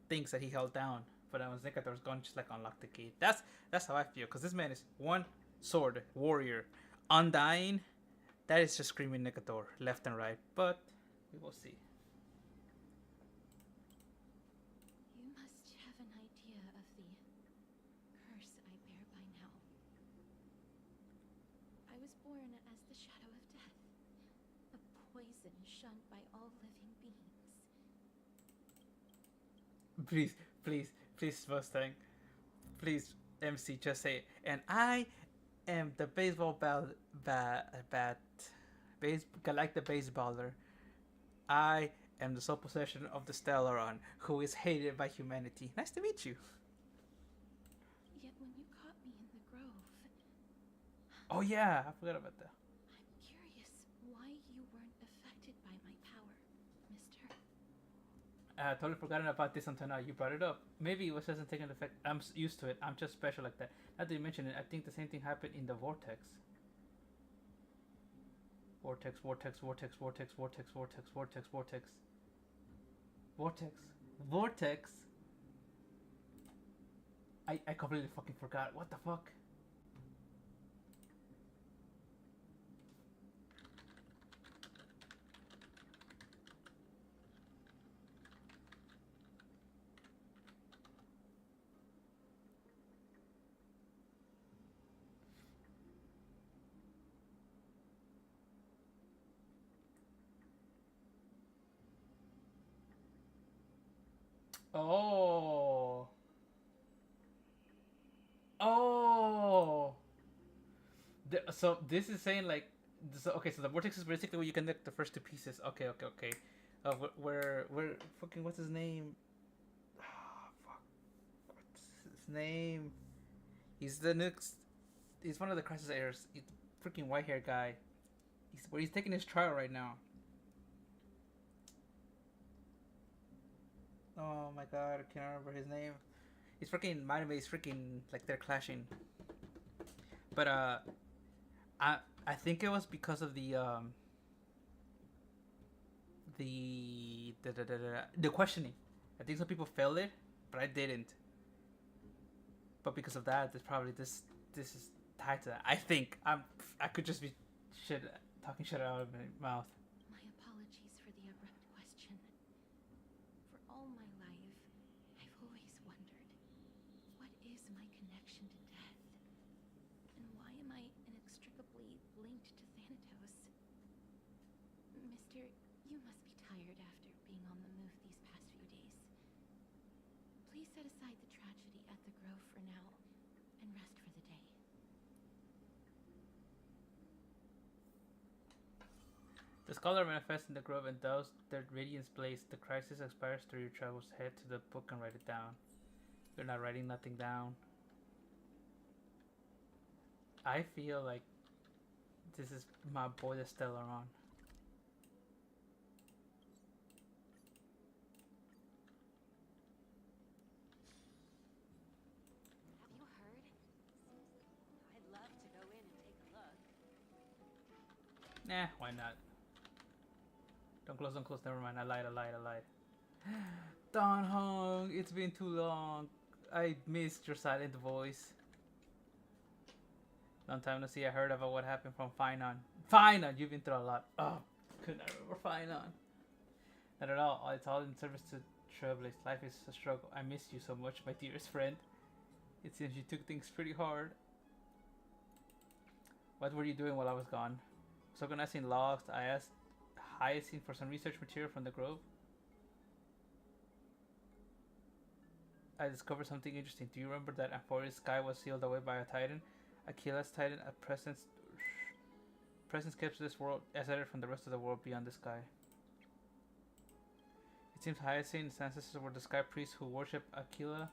things that he held down. But when Nicodor's gone, just like unlock the gate. That's how I feel. Because this man is one sword warrior, undying. That is just screaming Nicodor left and right. But we will see. You must have an idea of the curse I bear by now. I was born as the shadow of death, a poison shunned by all living beings. Please, Mustang. Please, MC, just say it. And I am the baseball like the baseballer. I am the sole possession of the Stellaron, who is hated by humanity. Nice to meet you. Yet when you caught me in the grove, Oh yeah, I forgot about that. I'm curious why you weren't affected by my power, mister. I totally forgotten about this until now. You brought it up. Maybe it was doesn't take an effect. I'm used to it. I'm just special like that. Now that you mention it, I think the same thing happened in the vortex. Vortex, vortex, vortex, vortex, vortex, vortex, vortex, vortex. Vortex. Vortex. I completely fucking forgot. What the fuck? Oh. Oh. So this is saying like, so okay. So the vortex is basically where you connect the first two pieces. Okay, okay, okay. Where fucking what's his name? Ah, fuck. What's his name? He's the next. He's one of the crisis heirs. He's the freaking white hair guy. He's taking his trial right now. Oh my god, I can't remember his name. He's freaking anime. He's freaking like they're clashing. But I think it was because of the questioning. I think some people failed it, but I didn't. But because of that, there's probably this is tied to that. I could just be shit talking shit out of my mouth. My apologies for the abrupt question. For all my life, I've always wondered, what is my connection to death? And why am I inextricably linked to Thanatos? Mister, you must be tired after being on the move these past few days. Please set aside the tragedy at the Grove for now, and rest for the day. The scholar manifests in the grove and thus their radiance blaze. The crisis expires through your travels. Head to the book and write it down. You're not writing nothing down. I feel like this is my boy the Stellaron. Have you heard? I'd love to go in and take a look. Nah, why not? Don't close, never mind. I lied. Don Hong, it's been too long. I missed your silent voice. Long time to see. I heard about what happened from Finon. Finon, you've been through a lot. Oh, couldn't I remember Finon? Not at all. It's all in service to Trailblaze. Life is a struggle. I miss you so much, my dearest friend. It seems you took things pretty hard. What were you doing while I was gone? So organizing logs. I asked Hyacinth for some research material from the Grove. I discovered something interesting. Do you remember that Amphoria's sky was sealed away by a titan? Aquila's titan, a presence kept this world isolated from the rest of the world beyond the sky. It seems Hyacinth's ancestors were the sky priests who worship Aquila.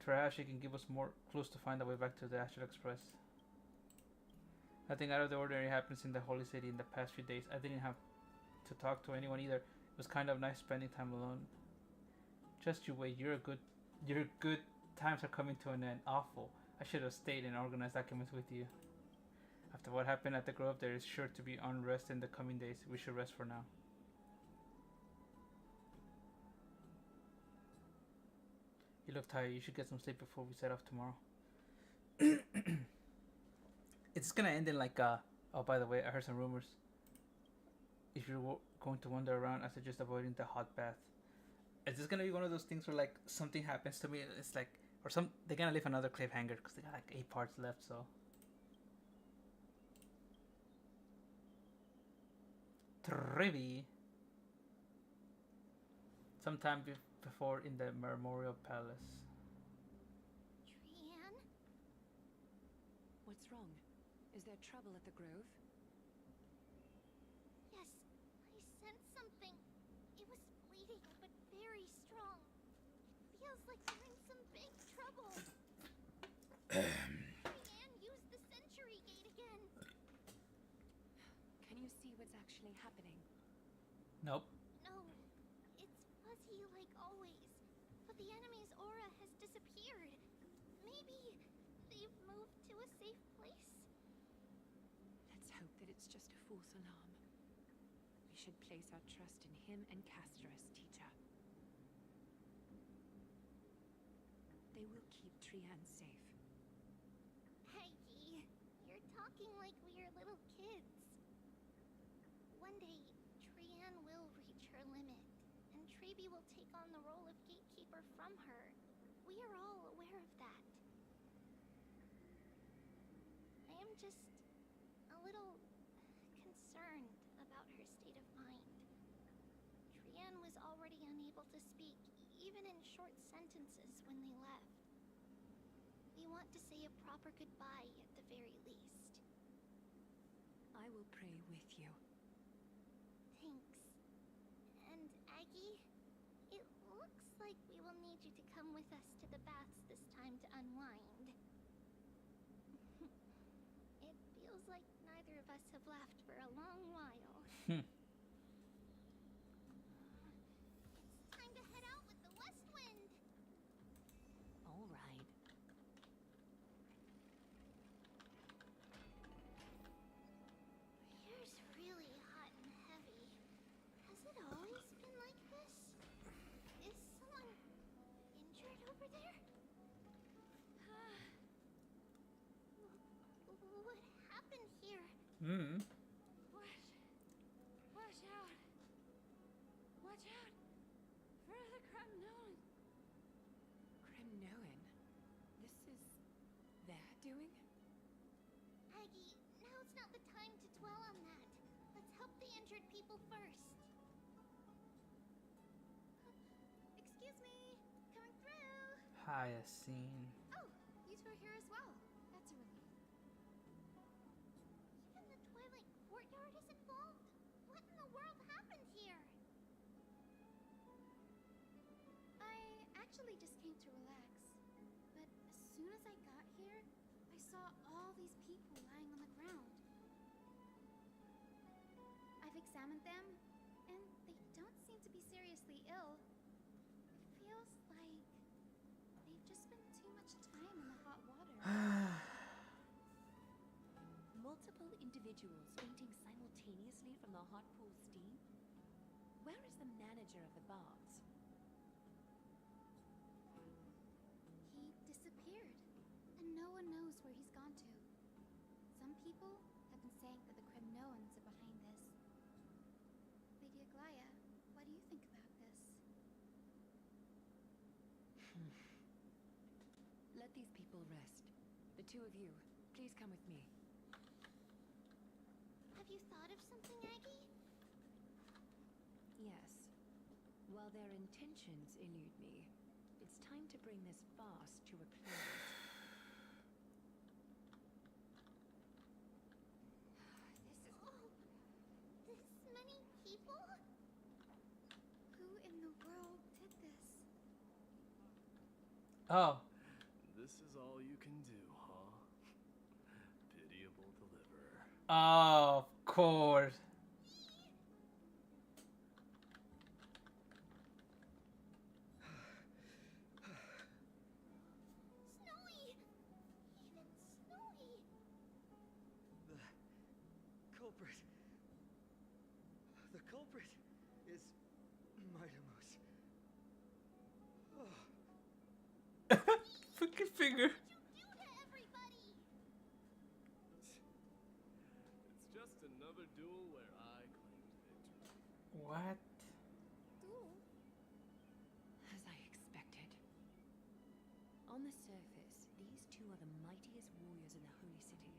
Perhaps she can give us more clues to find the way back to the Astral Express. Nothing out of the ordinary happens in the Holy City in the past few days. I didn't have to talk to anyone either. It was kind of nice spending time alone. Just you wait. Your good times are coming to an end. Awful. I should have stayed and organized documents with you. After what happened at the Grove, there is sure to be unrest in the coming days. We should rest for now. You look tired. You should get some sleep before we set off tomorrow. It's gonna end in like oh, by the way, I heard some rumors. If you're going to wander around, I suggest avoiding the hot bath. Is this gonna be one of those things where like something happens to me? It's like, or they're gonna leave another cliffhanger because they got like 8 parts left. So Trivi. Sometime before in the Memorial Palace. Trian? What's wrong? Is there trouble at the Grove? Yes, I sensed something. It was fleeting, but very strong. Feels like you're in some big trouble. Trian used the Century anything happening? Nope. No, it's fuzzy like always. But the enemy's aura has disappeared. Maybe they've moved to a safe place. Let's hope that it's just a false alarm. We should place our trust in him and Castros, teacher. They will keep Trian safe. Peggy, you're talking like we are little kids. One day, Trian will reach her limit, and Trebi will take on the role of gatekeeper from her. We are all aware of that. I am just a little concerned about her state of mind. Trian was already unable to speak, even in short sentences when they left. We want to say a proper goodbye at the very least. I will pray with you. Thanks. And Aggie, it looks like we will need you to come with us to the baths this time to unwind. It feels like neither of us have laughed for a long while. It's time to head out with the west wind. All right. Here's really hot and heavy. Has it always been like this? Is someone injured over there? What happened here? Hmm. Watch out! Watch out! For the Kremnon! Kremnoan? This is their doing? Aggie, now's not the time to dwell on that. Let's help the injured people first. Excuse me, coming through. Hyacinth. Oh, you two are here as well. That's a relief. Even the Twilight Courtyard is involved? What in the world happened here? I actually just came to relax. But as soon as I got here, I saw all these people lying on the ground. I've examined them, and they don't seem to be seriously ill. It feels like they've just spent too much time in the hot water. Multiple individuals fainting simultaneously from the hot pool steam? Where is the manager of the baths? He disappeared, and no one knows where he's gone to. Some people have been saying that the Kremnoans are behind this. Lady Aglaya, what do you think about this? Let these people rest. The two of you, please come with me. Have you thought of something, Aggie? Yes. While their intentions elude me, it's time to bring this fast to a close. This many people? Who in the world did this? Oh. This is all you can do, huh? Pitiable deliverer. Oh, of course. Snowy! Even Snowy! The culprit is Mightimus. Freaking finger. What did you do to everybody? It's just another duel where I claimed victory. What? Duel? As I expected. On the surface, these two are the mightiest warriors in the Holy City,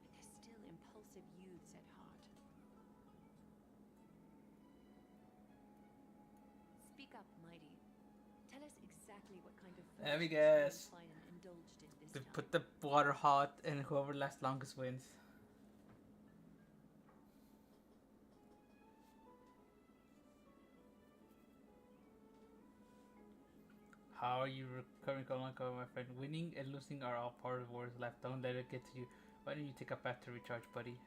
but they're still impulsive youths at heart. Speak up, Mighty. Tell us exactly what kind of Let me foolishness guess. you and Finan indulged in this They time. put the water hot and whoever lasts longest wins. How are you recovering, my friend? Winning and losing are all part of war's life. Don't let it get to you. Why don't you take a bath to recharge, buddy?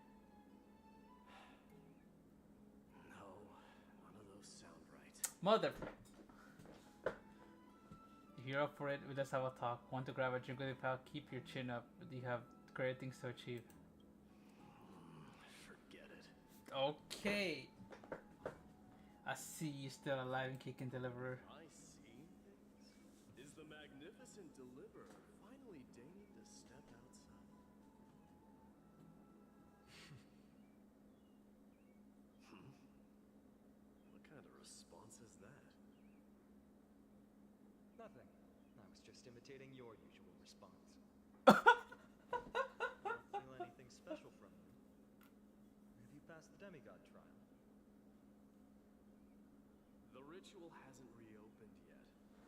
Mother. If you're up for it, let's have a talk. Want to grab a drink with you, pal? Keep your chin up. You have great things to achieve. Forget it. Okay. I see you still alive and kicking, Deliverer. I see things. Is the magnificent Deliverer finally deigning to step outside? What kind of response is that? Nothing. I was just imitating your usual response. I don't feel anything special from you. Have you passed the demigod trial? The ritual hasn't reopened yet.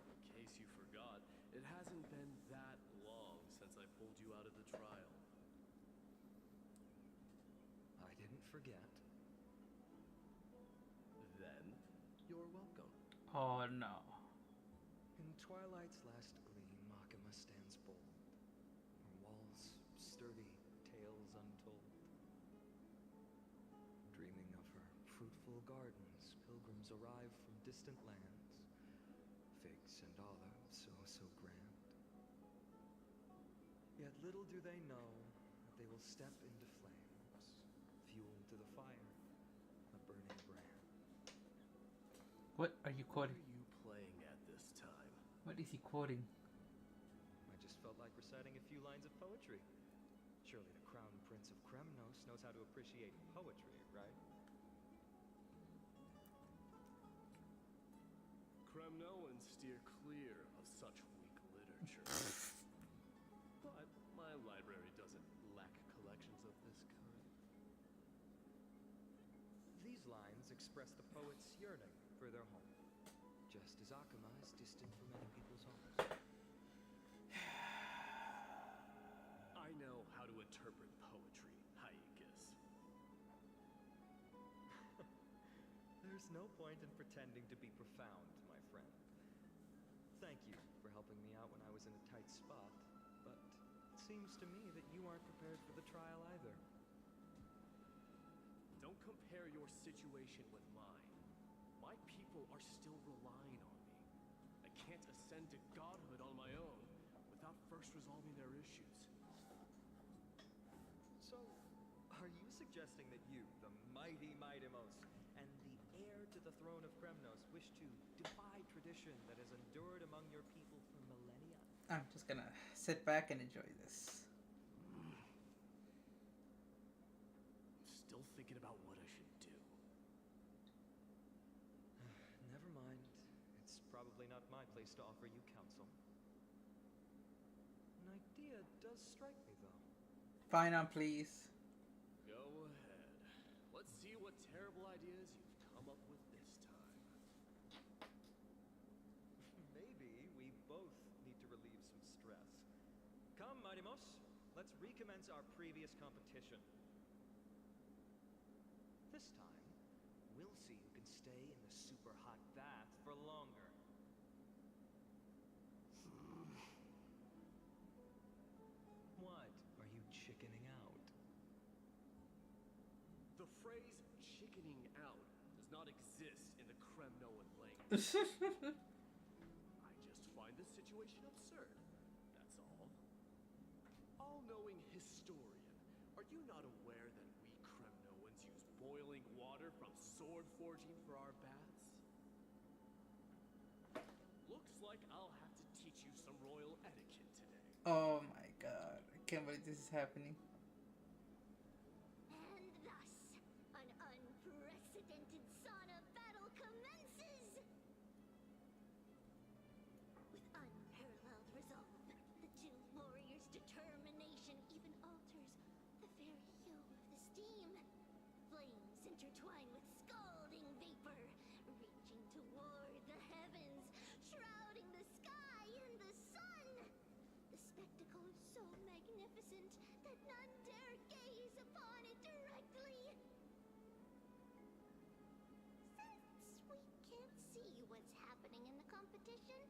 In case you forgot, it hasn't been that long since I pulled you out of the trial. I didn't forget. Then, you're welcome. Oh no. In twilight's last gleam, Makima stands bold. Her walls sturdy, tales untold. Dreaming of her fruitful gardens, pilgrims arrive from distant lands. Figs and olives, so grand. Yet little do they know that they will step into flames, fuel to the fire, a burning brand. What are you What quoting? are you playing at this time? What is he quoting? I just felt like reciting a few lines of poetry. Surely the Crown Prince of Kremnos knows how to appreciate poetry, right? Kremnoans steer clear of such weak literature. But my library doesn't lack collections of this kind. These lines express the poet's yearning for their home, just as Akuma is distant from many people's homes. I know how to interpret poetry, Haikus. There's no point in pretending to be profound, my friend. Thank you for helping me out when I was in a tight spot, but it seems to me that you aren't prepared for the trial either. Don't compare your situation with mine. My people are still relying on me. I can't ascend to godhood on my own without first resolving their issues. So, are you suggesting that you, the mighty Mightimos, and the heir to the throne of Kremnos, wish to defy tradition that has endured among your people for millennia? I'm just gonna sit back and enjoy this. Still thinking about what I should do. Never mind. It's probably not my place to offer you counsel. An idea does strike me, though. Fine on, please. Go ahead. Let's see what terrible ideas you've come up with this time. Maybe we both need to relieve some stress. Come, Mightimos, let's recommence our previous competition. This time, we'll see who can stay in the super hot bath for longer. What? Are you chickening out? The phrase chickening out does not exist in the Kremnoan language. I just find this situation absurd. That's all. All-knowing historian, are you not aware that we Kremnoans use boiling water from sword forging for our baths? Looks like I'll have to teach you some royal etiquette today. Oh my god. I can't believe this is happening. And thus, an unprecedented sauna battle commences! With unparalleled resolve, the two warriors' determination even alters the very hue of the steam. Flames intertwine with scalding vapor, reaching toward the heavens, shrouding the sky and the sun. The spectacle is so magnificent that none dare gaze upon it directly. Since we can't see what's happening in the competition,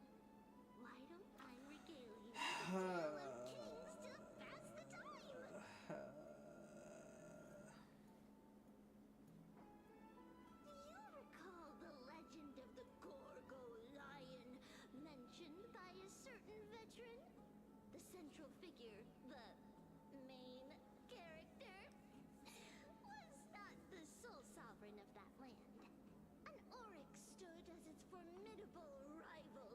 why don't I regale you with a tale of kings to pass the time? Do you recall the legend of the central figure, the main character, was not the sole sovereign of that land. An Oryx stood as its formidable rival.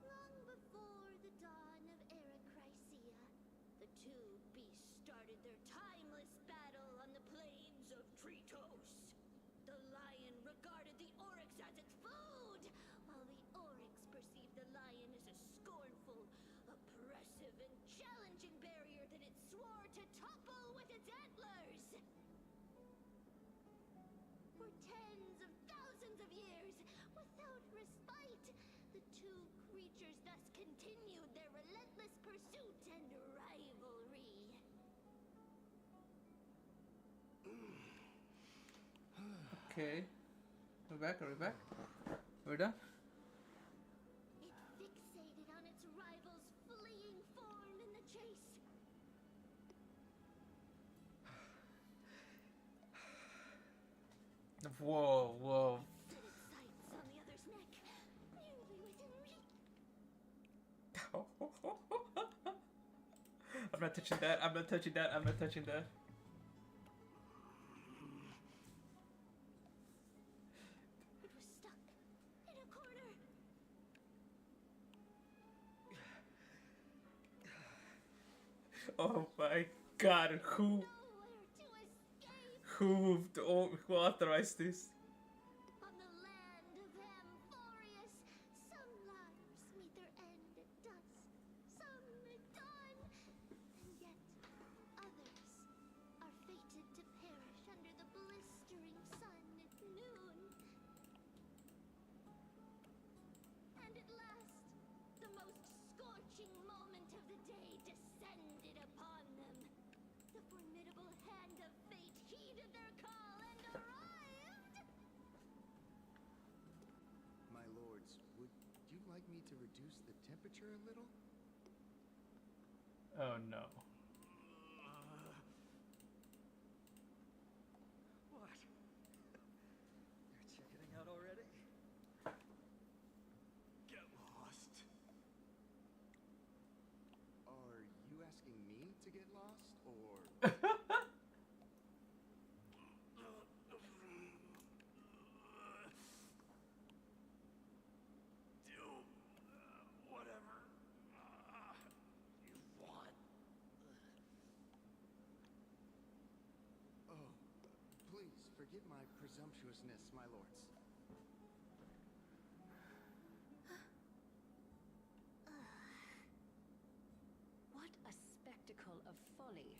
Long before the dawn of Era Chrysia, the two beasts started their timeless battle on the plains of Tritos. The lion regarded the Oryx as its food, while the Oryx perceived the lion as a scornful, oppressive, and challenging barrier that it swore to topple with its antlers. For tens of thousands of years, without respite, the two creatures thus continued their relentless pursuit and rivalry. Okay. We're back, are we back? We're done? It fixated on its rival's fleeing form in the chase. Whoa, whoa. Set its sights on the other's neck, nearly within reach. I'm not touching that, I'm not touching that, I'm not touching that. It was stuck in a corner. Oh my god, Nowhere to escape. who authorized this? On the land of Amphorius, some lives meet their end at dusk, some at dawn, and yet others are fated to perish under the blistering sun at noon. And at last, the most scorching moment of the day descended upon them. The formidable hand of fate heeded their call and arrived! My lords, would you like me to reduce the temperature a little? Oh no. What? You're chickening out already? Get lost. Are you asking me to get lost, or... Do whatever you want. Oh, please forgive my presumptuousness, my lords. What a spectacle of folly.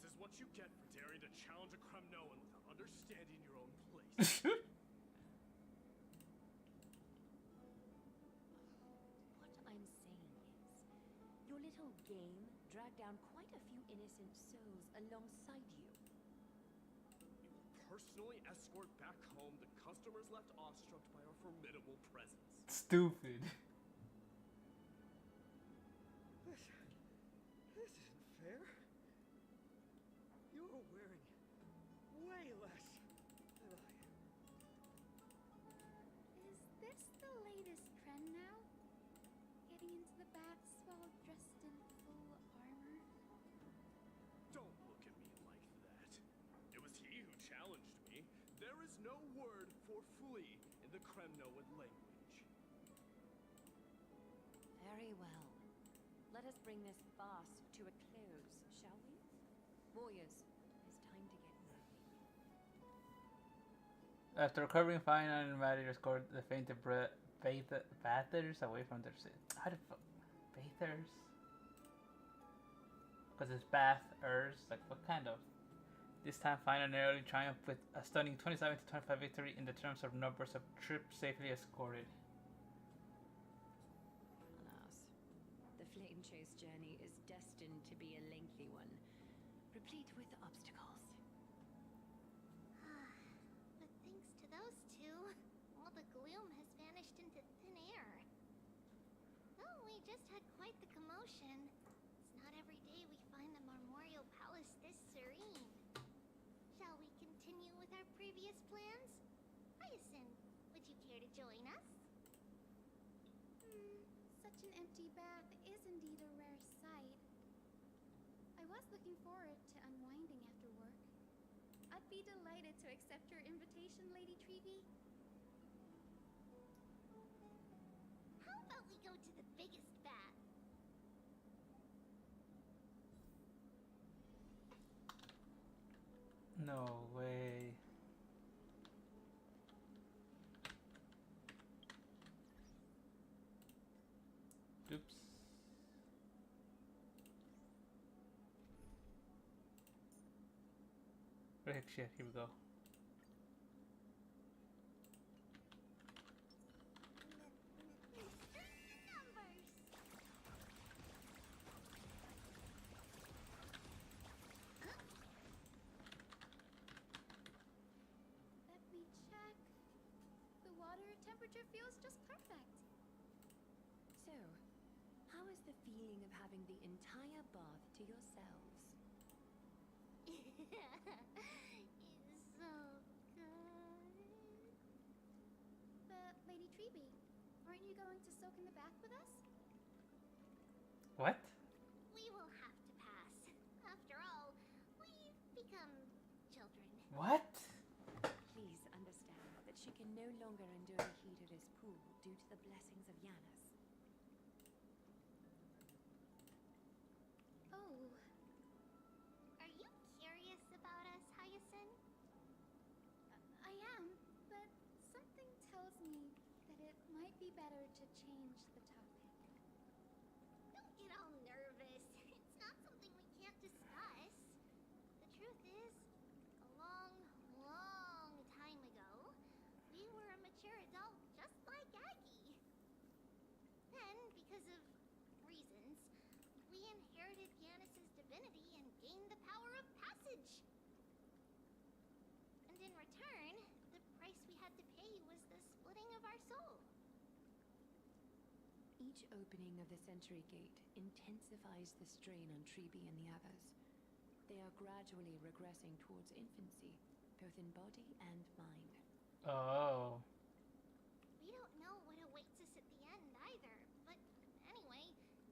This is what you get for daring to challenge a Kremnoan without understanding your own place. What I'm saying is, your little game dragged down quite a few innocent souls alongside you. You will personally escort back home the customers left awestruck by our formidable presence. Stupid. This isn't fair. You're wearing way less than I am. Is this the latest trend now? Getting into the baths while dressed in full armor? Don't look at me like that. It was he who challenged me. There is no word for flee in the Kremnoan language. Very well. Let us bring this farce to a close, shall we? Warriors, it's time to get moving. After recovering fine and Maddie escorted the fainted bathers away from their city. How the fuck? Bathers? Because it's bathers. Like, what kind of? This time, Fine narrowly triumphed with a stunning 27 to 25 victory in the terms of numbers of troops safely escorted. Alas, the flame chase journey is destined to be a lengthy one, replete with obstacles. But thanks to those two, all the gloom has vanished into thin air. Though we just had quite the commotion. It's not every day we find the Memorial Palace this serene. Shall we continue with our previous plans? Hyacinth, would you care to join us? Such an empty bath is indeed a rare sight. I was looking forward to unwinding after work. I'd be delighted to accept your invitation, Lady Treeby. How about we go to the biggest bath? No way. Oops. Right, shit, here we go. Numbers. Let me check. The water temperature feels just perfect. So, how is the feeling of having the entire bath to yourselves? It's so good. But, Lady Treeby, aren't you going to soak in the bath with us? What? We will have to pass. After all, we've become children. What? Please understand that she can no longer endure the heat of this pool due to the blessings of Yanis. Oh, Are you curious about us, Hyacinth? I am, but something tells me that it might be better to change the topic. Don't get all nervous. It's not something we can't discuss. The truth is, a long, long time ago, we were a mature adult just like Aggie. Then, because of reasons, we inherited Yanis's divinity and gained the power of passage. And in return, the price we had to pay was the splitting of our soul. Each opening of the Century Gate intensifies the strain on Treeby and the others. They are gradually regressing towards infancy, both in body and mind. Oh. We don't know what awaits us at the end either, but anyway,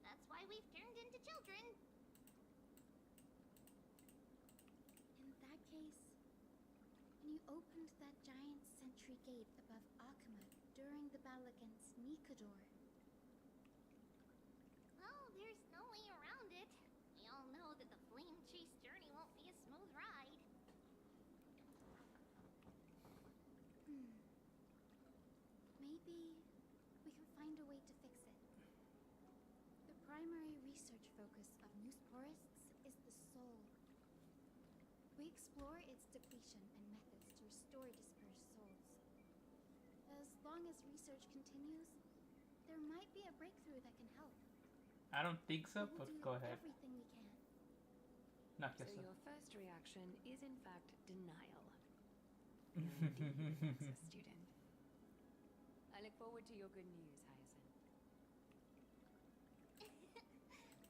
that's why we've turned into children. In that case, when you opened that giant sentry gate above Akuma during the battle against Nikador, Well, there's no way around it. We all know that the flame chase journey won't be a smooth ride. maybe we can find a way to fix it. The primary research focus of Noosporists is the soul. We explore its depletion and methods to restore dispersed souls. As long as research continues, there might be a breakthrough that can help. I don't think so, We but will do go ahead. everything we can. Knock So yourself. your first reaction is in fact denial. Indeed, as a student. I look forward to your good news, Hyacinth.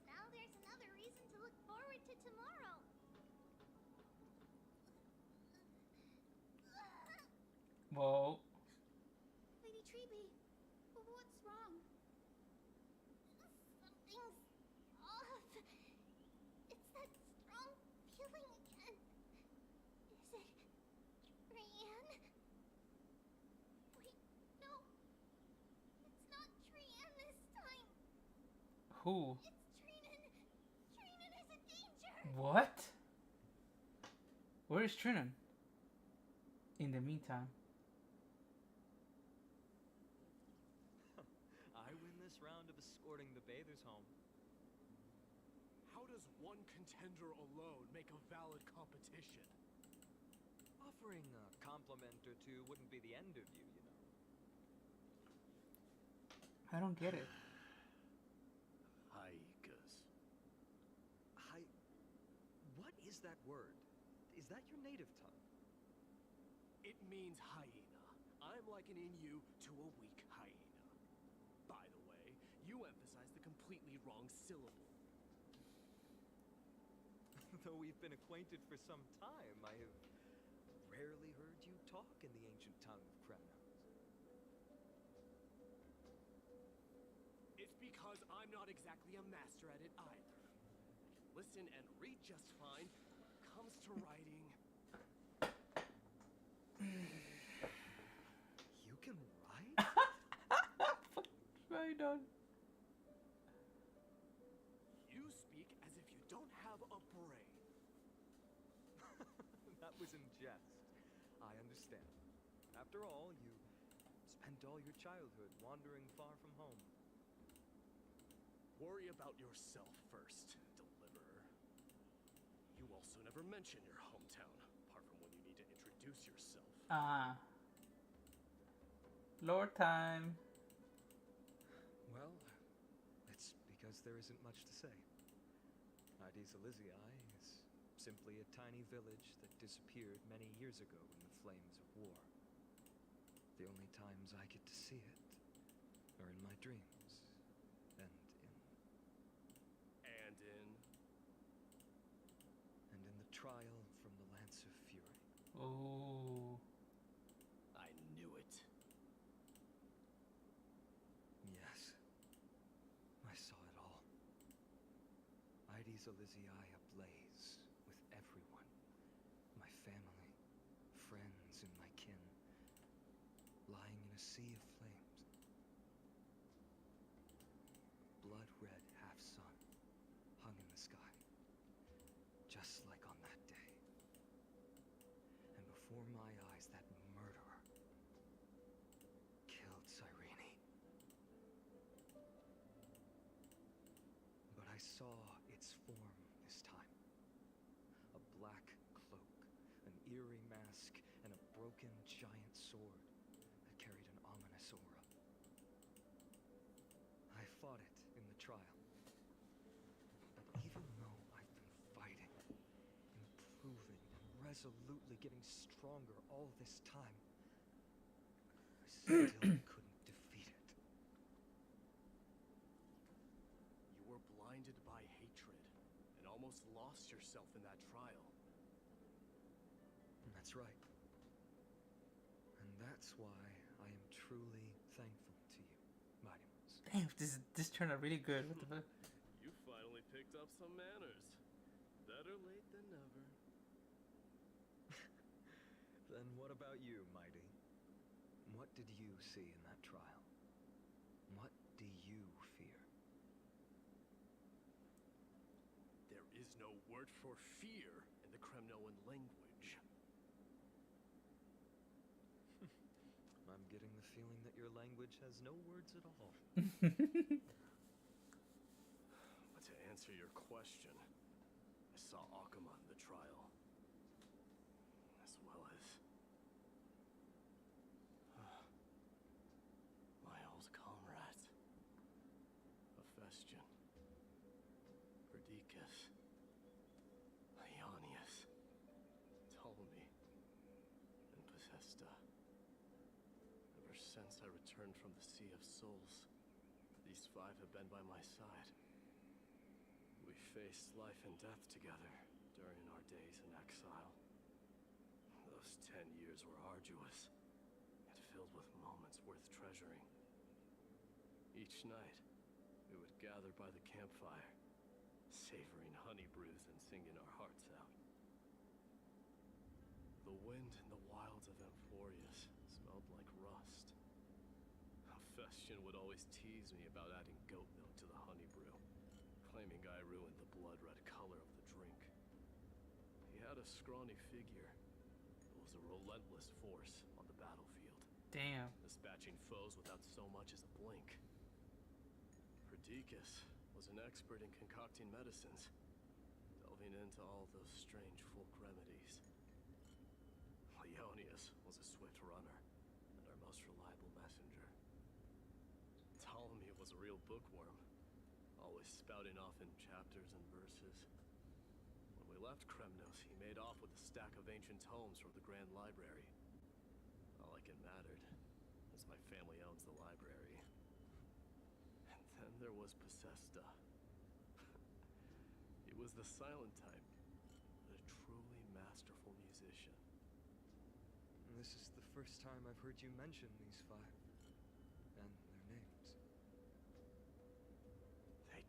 Now there's another reason to look forward to tomorrow. Whoa. Lady Treeby, what's wrong? Something's off. It's that strong feeling again. Is it Trian? Wait, no. It's not Trian this time. Who? It's Trinan. Trinan is in danger. What? Where is Trinan? In the meantime. I win this round of escorting the bathers home. How does one contender alone make a valid competition? Offering a compliment or two wouldn't be the end of you, you know. I don't get it. Haikas. What is that word? Is that your native tongue? It means hyena. I'm likening you to a weak hyena. By the way, you emphasize the completely wrong syllable. Though we've been acquainted for some time, I have rarely heard you talk in the ancient tongue of Kremnos. It's because I'm not exactly a master at it either. I can listen and read just fine. Comes to writing. You can write? Right on. You speak as if you don't have a brain. That was in jest. I understand. After all, you spent all your childhood wandering far from home. Worry about yourself first, Deliverer. You also never mention your hometown, apart from when you need to introduce yourself. Lord time. Well, it's because there isn't much to say. Ides Elysiae is simply a tiny village that disappeared many years ago in the flames of war. The only times I get to see it are in my dreams, and in the trial from the Lance of Fury. Oh. I knew it. Yes, I saw it all. Ides Elysiae ablaze with everyone. My family, friends, and my kin, lying in a sea of flames. Blood-red half-sun hung in the sky, just like on that day. And before my eyes, that murderer killed Cyrene. But I saw its form this time. A black cloak, an eerie mask, and a broken giant sword that carried an ominous aura. I fought it in the trial. But even though I've been fighting, improving, and resolutely getting stronger all this time, I still couldn't defeat it. You were blinded by hatred and almost lost yourself in that trial. That's right. And that's why I am truly thankful to you, Mighty Ones. Damn, this turned out really good. What the fuck? You finally picked up some manners. Better late than never. Then what about you, Mighty? What did you see in that trial? What do you fear? There is no word for fear in the Kremnoan language. I'm getting the feeling that your language has no words at all. But to answer your question, I saw Akuma in the trial. As well as my old comrade, Hephaestion, Perdiccas, Ionius, Ptolemy, and Pacesta. Ever since I returned from the Sea of Souls, these five have been by my side. We faced life and death together during our days in exile. Those 10 years were arduous, yet filled with moments worth treasuring. Each night, we would gather by the campfire, savoring honey brews and singing our hearts out. The wind in the wilds of Amphorius smelled like rust. Hephaestion would always tease me about adding goat milk to the honey brew, claiming I ruined the blood-red color of the drink. He had a scrawny figure, but was a relentless force on the battlefield. Damn. Dispatching foes without so much as a blink. Perdiccas was an expert in concocting medicines, delving into all those strange folk remedies. Ionius was a swift runner, and our most reliable messenger. Ptolemy was a real bookworm, always spouting off in chapters and verses. When we left Kremnos, he made off with a stack of ancient tomes from the Grand Library. Not like it mattered, as my family owns the library. And then there was Pacesta. He was the silent type, but a truly masterful musician. This is the first time I've heard you mention these five, and their names.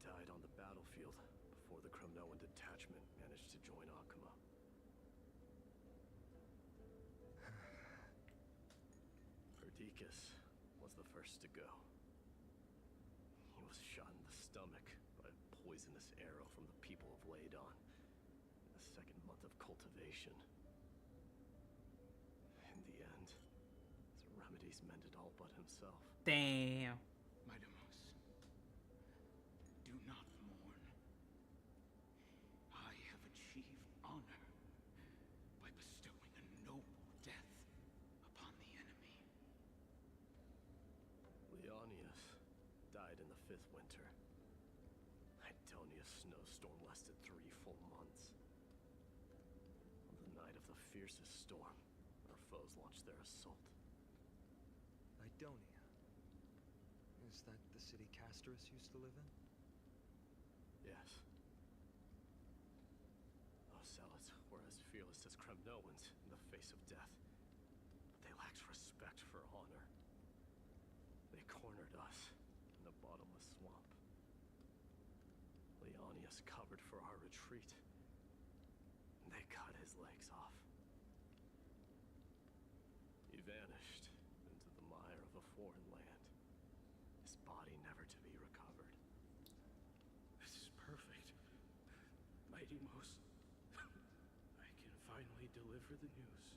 died on the battlefield before the Kremnoan detachment managed to join Akuma. Perdiccas was the first to go. He was shot in the stomach by a poisonous arrow from the people of Ladon in the second month of cultivation. In the end, Remedies mended all but himself. Damn. Mightimus, do not mourn. I have achieved honor by bestowing a noble death upon the enemy. Leonius died in the 5th winter. Idonia's snowstorm lasted 3 full months. On the night of the fiercest storm, our foes launched their assault. Idonia. Is that the city Castorus used to live in? Yes. Those zealots were as fearless as Kremnoans in the face of death, but they lacked respect for honor. They cornered us in a bottomless swamp. Leonius covered for our retreat, and they cut his legs off. He vanished into the mire of a foreign land, his body never to be recovered. This is perfect. Mighty Most, I can finally deliver the news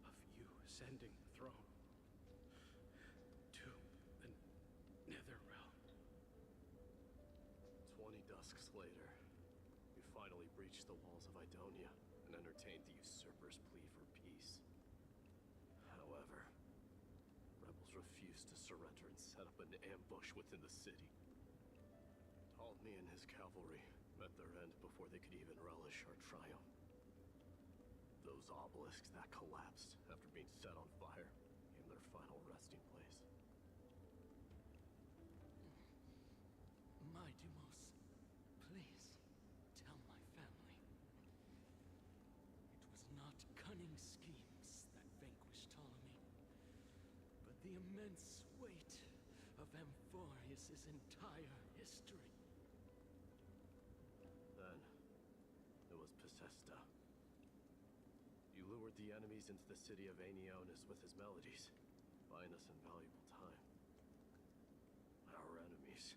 of you ascending the throne to the Nether Realm. 20 dusks later, we finally breached the walls of Idonia and entertained the usurper's plea for peace. However, rebels refused to surrender and set up an ambush within the city. Ptolemy and his cavalry met their end before they could even relish our triumph. Those obelisks that collapsed after being set on fire became their final resting place. Mightimus, please tell my family. It was not cunning schemes that vanquished Ptolemy, but the immense weight of Amphorius' entire history. Then, it was Pacesta. You lured the enemies into the city of Aeneonis with his melodies, buying us invaluable time. Our enemies,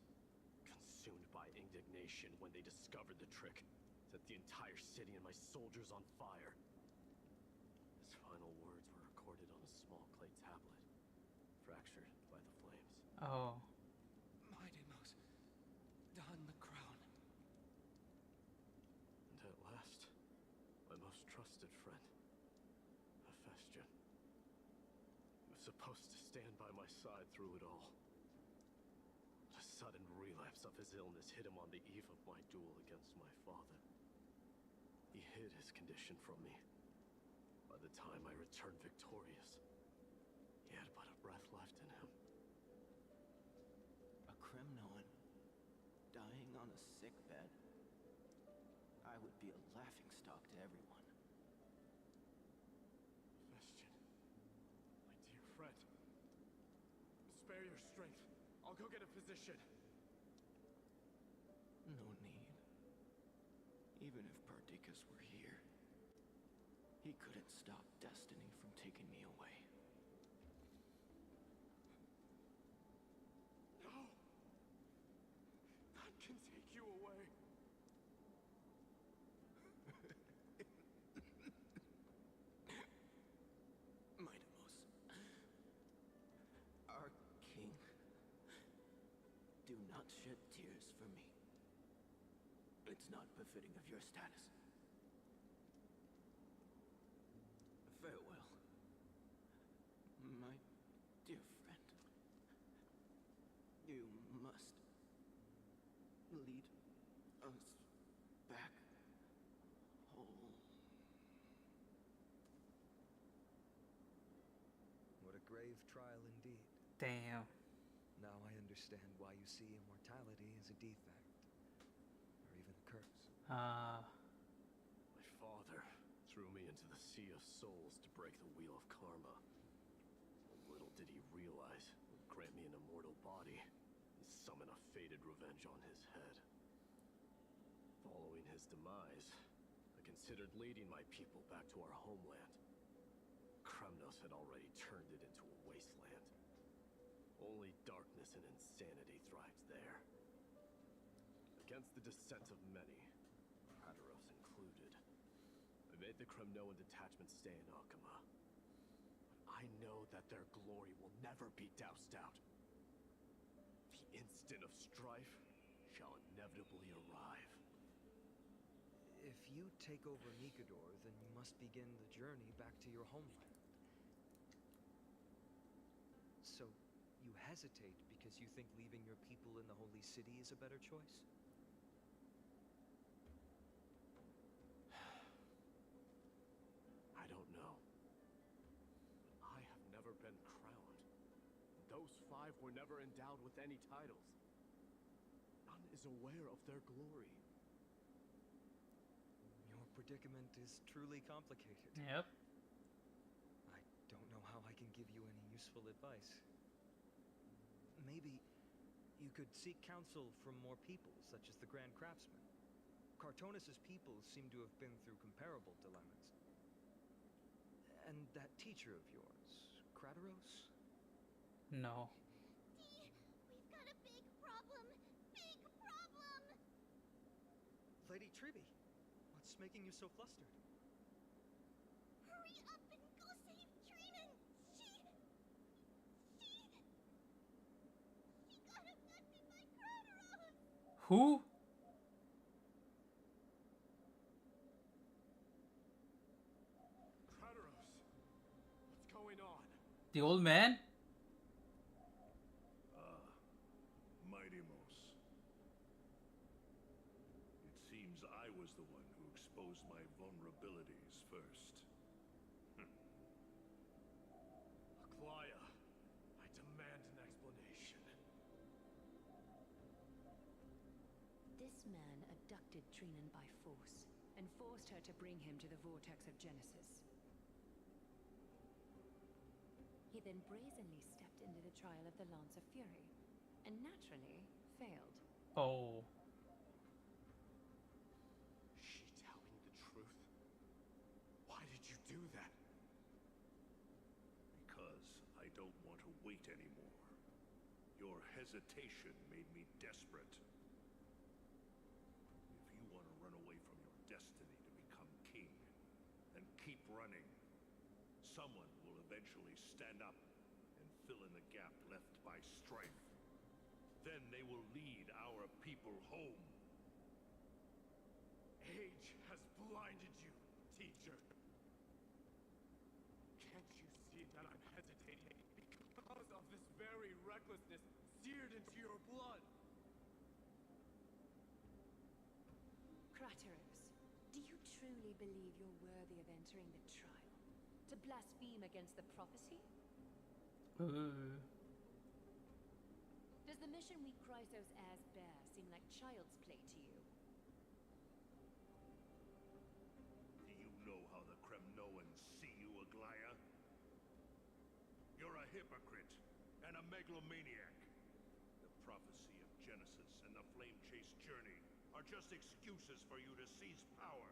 consumed by indignation when they discovered the trick, set the entire city and my soldiers on fire. His final words were recorded on a small clay tablet, fractured by the flames. Oh. Mightimus, don the crown. And at last, my most trusted friend, Hephaestion. He was supposed to stand by my side through it all. But a sudden relapse of his illness hit him on the eve of my duel against my father. He hid his condition from me. By the time I returned victorious, he had but a breath left in him. A Kremnoan dying on a sick bed. I would be a laughingstock to everyone. Hephaestion, my dear friend, spare your strength. I'll go get a physician. No need. Even if Perdiccas were here, he couldn't stop destiny from taking me away. No! None can take you away. Mightimus, our king, do not shed tears for me. It's not befitting of your status. Farewell, my dear friend. You must lead us back home. What a grave trial indeed. Damn. Now I understand why you see immortality as a defect, or even a curse. My father threw me into the sea of souls to break the wheel of karma. Little did he realize it would grant me an immortal body and summon a fated revenge on his head. his demise, I considered leading my people back to our homeland. Kremnos had already turned it into a wasteland. Only darkness and insanity thrived there. Against the dissent of many, Prateros included, I made the Kremnoan detachment stay in Akama. But I know that their glory will never be doused out. The instant of strife shall inevitably arrive. If you take over Mikador, then you must begin the journey back to your homeland. So, you hesitate because you think leaving your people in the Holy City is a better choice? I don't know. But I have never been crowned. Those 5 were never endowed with any titles. None is aware of their glory. Your predicament is truly complicated. Yep. I don't know how I can give you any useful advice. Maybe you could seek counsel from more people, such as the Grand Craftsman. Cartonis' people seem to have been through comparable dilemmas. And that teacher of yours, Krateros? No. We've got a big problem! Big problem! Lady Triby, what's making you so flustered? Hurry up and go save Trinan! She got abducted by Krateros! Who? Prateros, what's going on? The old man? Mighty Mos. It seems I was the one who exposed my vulnerabilities first. Aglaya, I demand an explanation. This man abducted Trinan by force and forced her to bring him to the vortex of Genesis. He then brazenly stepped into the trial of the Lance of Fury, and naturally failed. Oh. She telling the truth? Why did you do that? Because I don't want to wait anymore. Your hesitation made me desperate. If you want to run away from your destiny to become king, then keep running. Someone will eventually stand up and fill in the gap left by strife. Then they will lead our people home. Age has blinded you, teacher. Can't you see that I'm hesitating because of this very recklessness seared into your blood? Krateros, do you truly believe you're worthy of entering the trial? To blaspheme against the prophecy? Does the mission we Chrysos heirs bear seem like child's play to you? Do you know how the Kremnoans see you, Aglaya? You're a hypocrite and a megalomaniac. The prophecy of Genesis and the flame-chased journey are just excuses for you to seize power.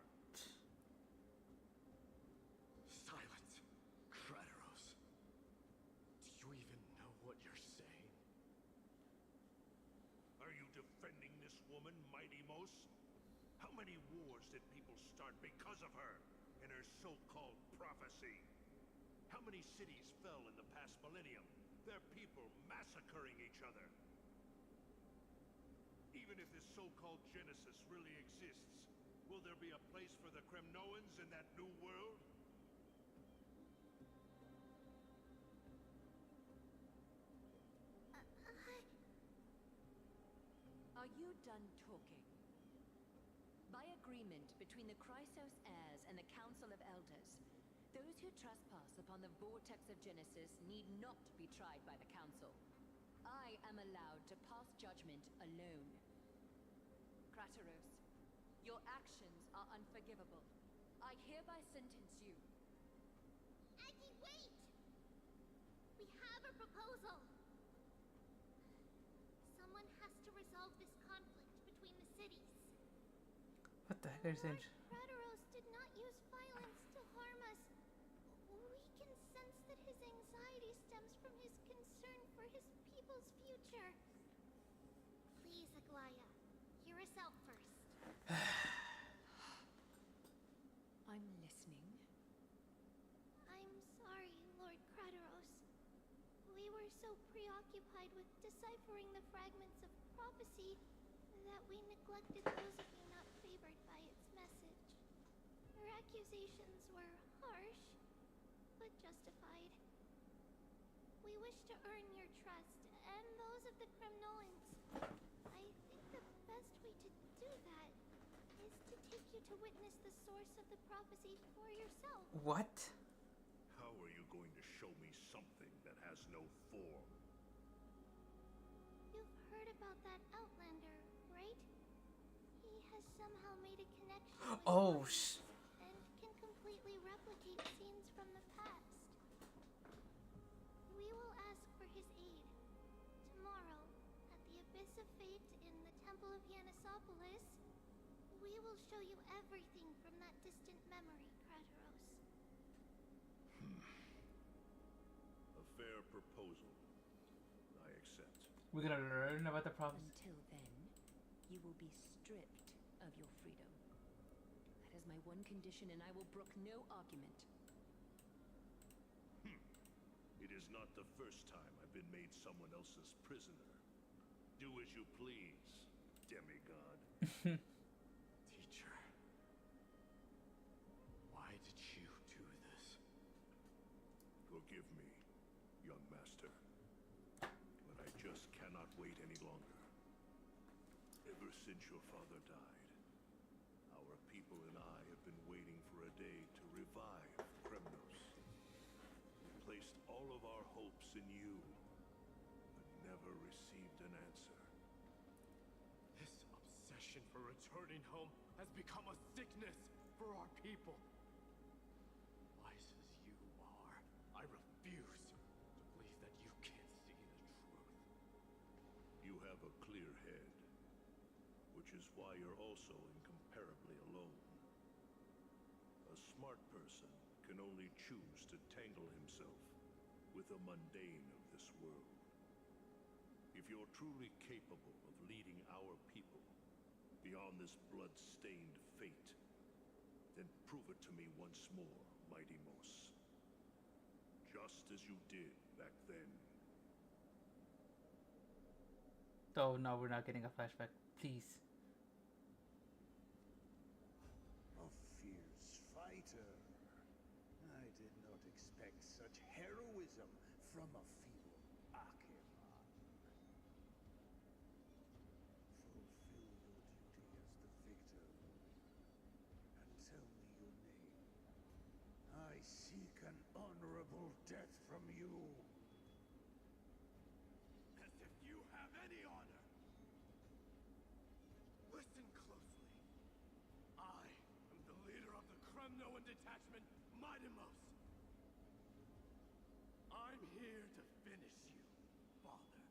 Silence, Krateros. Do you even know what you're saying? Are you defending this woman, Mighty Mos? How many wars did people start because of her and her so-called prophecy? How many cities fell in the past millennium? Their people massacring each other. Even if this so-called Genesis really exists, will there be a place for the Kremnoans in that new world? Are you done talking? By agreement between the Chrysos heirs and the Council of Elders, those who trespass upon the vortex of Genesis need not be tried by the Council. I am allowed to pass judgment alone. Krateros, your actions are unforgivable. I hereby sentence you. Aggie, wait! We have a proposal. Someone has to resolve this conflict between the cities. What the heck are you saying? Lord Kratos did not use violence to harm us. We can sense that his anxiety stems from his concern for his people's future. Please, Aglaya, hear us out first. I'm listening. I'm sorry, Lord Kratos. We were so preoccupied with deciphering the fragments of prophecy that we neglected those of you not favored by its message. Your accusations were harsh, but justified. We wish to earn your trust, and those of the Kremnoans. I think the best way to do that is to take you to witness the source of the prophecy for yourself. What? How are you going to show me something that has no form? You've heard about that Outlander, right? He has somehow made a connection with Oh, Orpheus and can completely replicate scenes from the past. We will ask for his aid. Tomorrow, at the Abyss of Fate in the Temple of Yanisopolis, we will show you everything from that distant memory, Kratos. A fair proposal. I accept. We're gonna learn about the prophecy. Until then, you will be stripped of your freedom. That is my one condition, and I will brook no argument. It is not the first time I've been made someone else's prisoner. Do as you please, demigod. Teacher, why did you do this? Forgive me, young master. But I just cannot wait any longer. Ever since your father died, our people and I have been waiting for a day to revive Kremnos. We placed all of our hopes in you, but never received an answer. This obsession for returning home has become a sickness for our people. Wise as you are, I refuse to believe that you can't see the truth. You have a clear head, which is why you're also incomparably alone. A smart person can only choose to tangle himself with the mundane of this world. If you're truly capable of leading our people beyond this blood-stained fate, then prove it to me once more, Mighty Mos. Just as you did back then. Oh no, we're not getting a flashback. Please. A fierce fighter. I did not expect such heroism from a feeble Acheron. Fulfill your duty as the victor, and tell me your name. I seek an honorable death from you. As if you have any honor! Listen closely. I am the leader of the Kremnoan detachment, Midemos. I'm here to finish you, Father.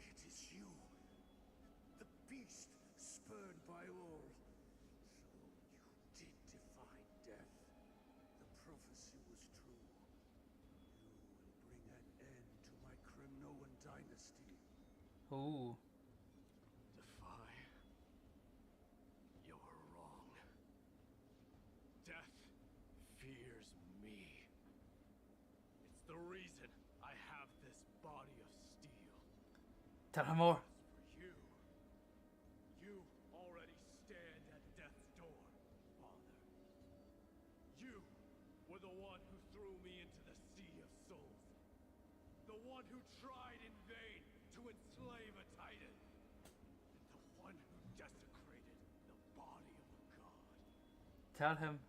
It is you, the beast spurned by all. So you did defy death. The prophecy was true. You will bring an end to my Kremnoan dynasty. Ooh. Defy? You're wrong. Death fears me. It's the reason I have this body of steel. Tell her more. As for you, you already stand at death's door, Father. You were the one who threw me into the Sea of Souls. The one who tried in vain to enslave a Titan. And the one who desecrated the body of a god. Tell him.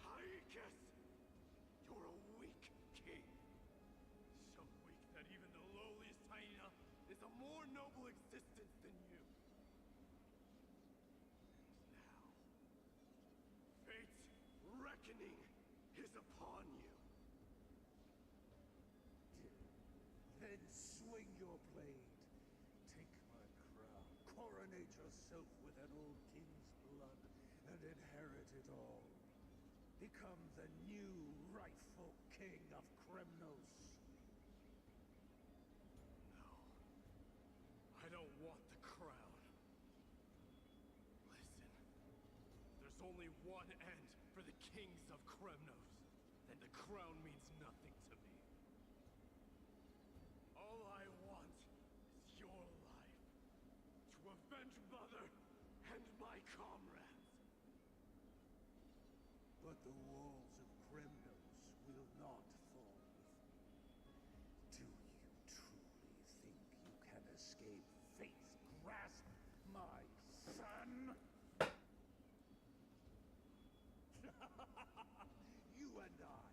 Hyacus! You're a weak king. So weak that even the lowliest hyena is a more noble existence than you. And now, fate's reckoning is upon you. Then swing your blade. yourself with an old king's blood and inherit it all. Become the new rightful king of Kremnos. No. I don't want the crown. Listen. There's only one end for the kings of Kremnos. Then the crown means nothing to me. All I want is your life. To avenge Mother and my comrades. But the walls of Kremnos will not fall with me. Do you truly think you can escape fate's grasp, my son? You and I,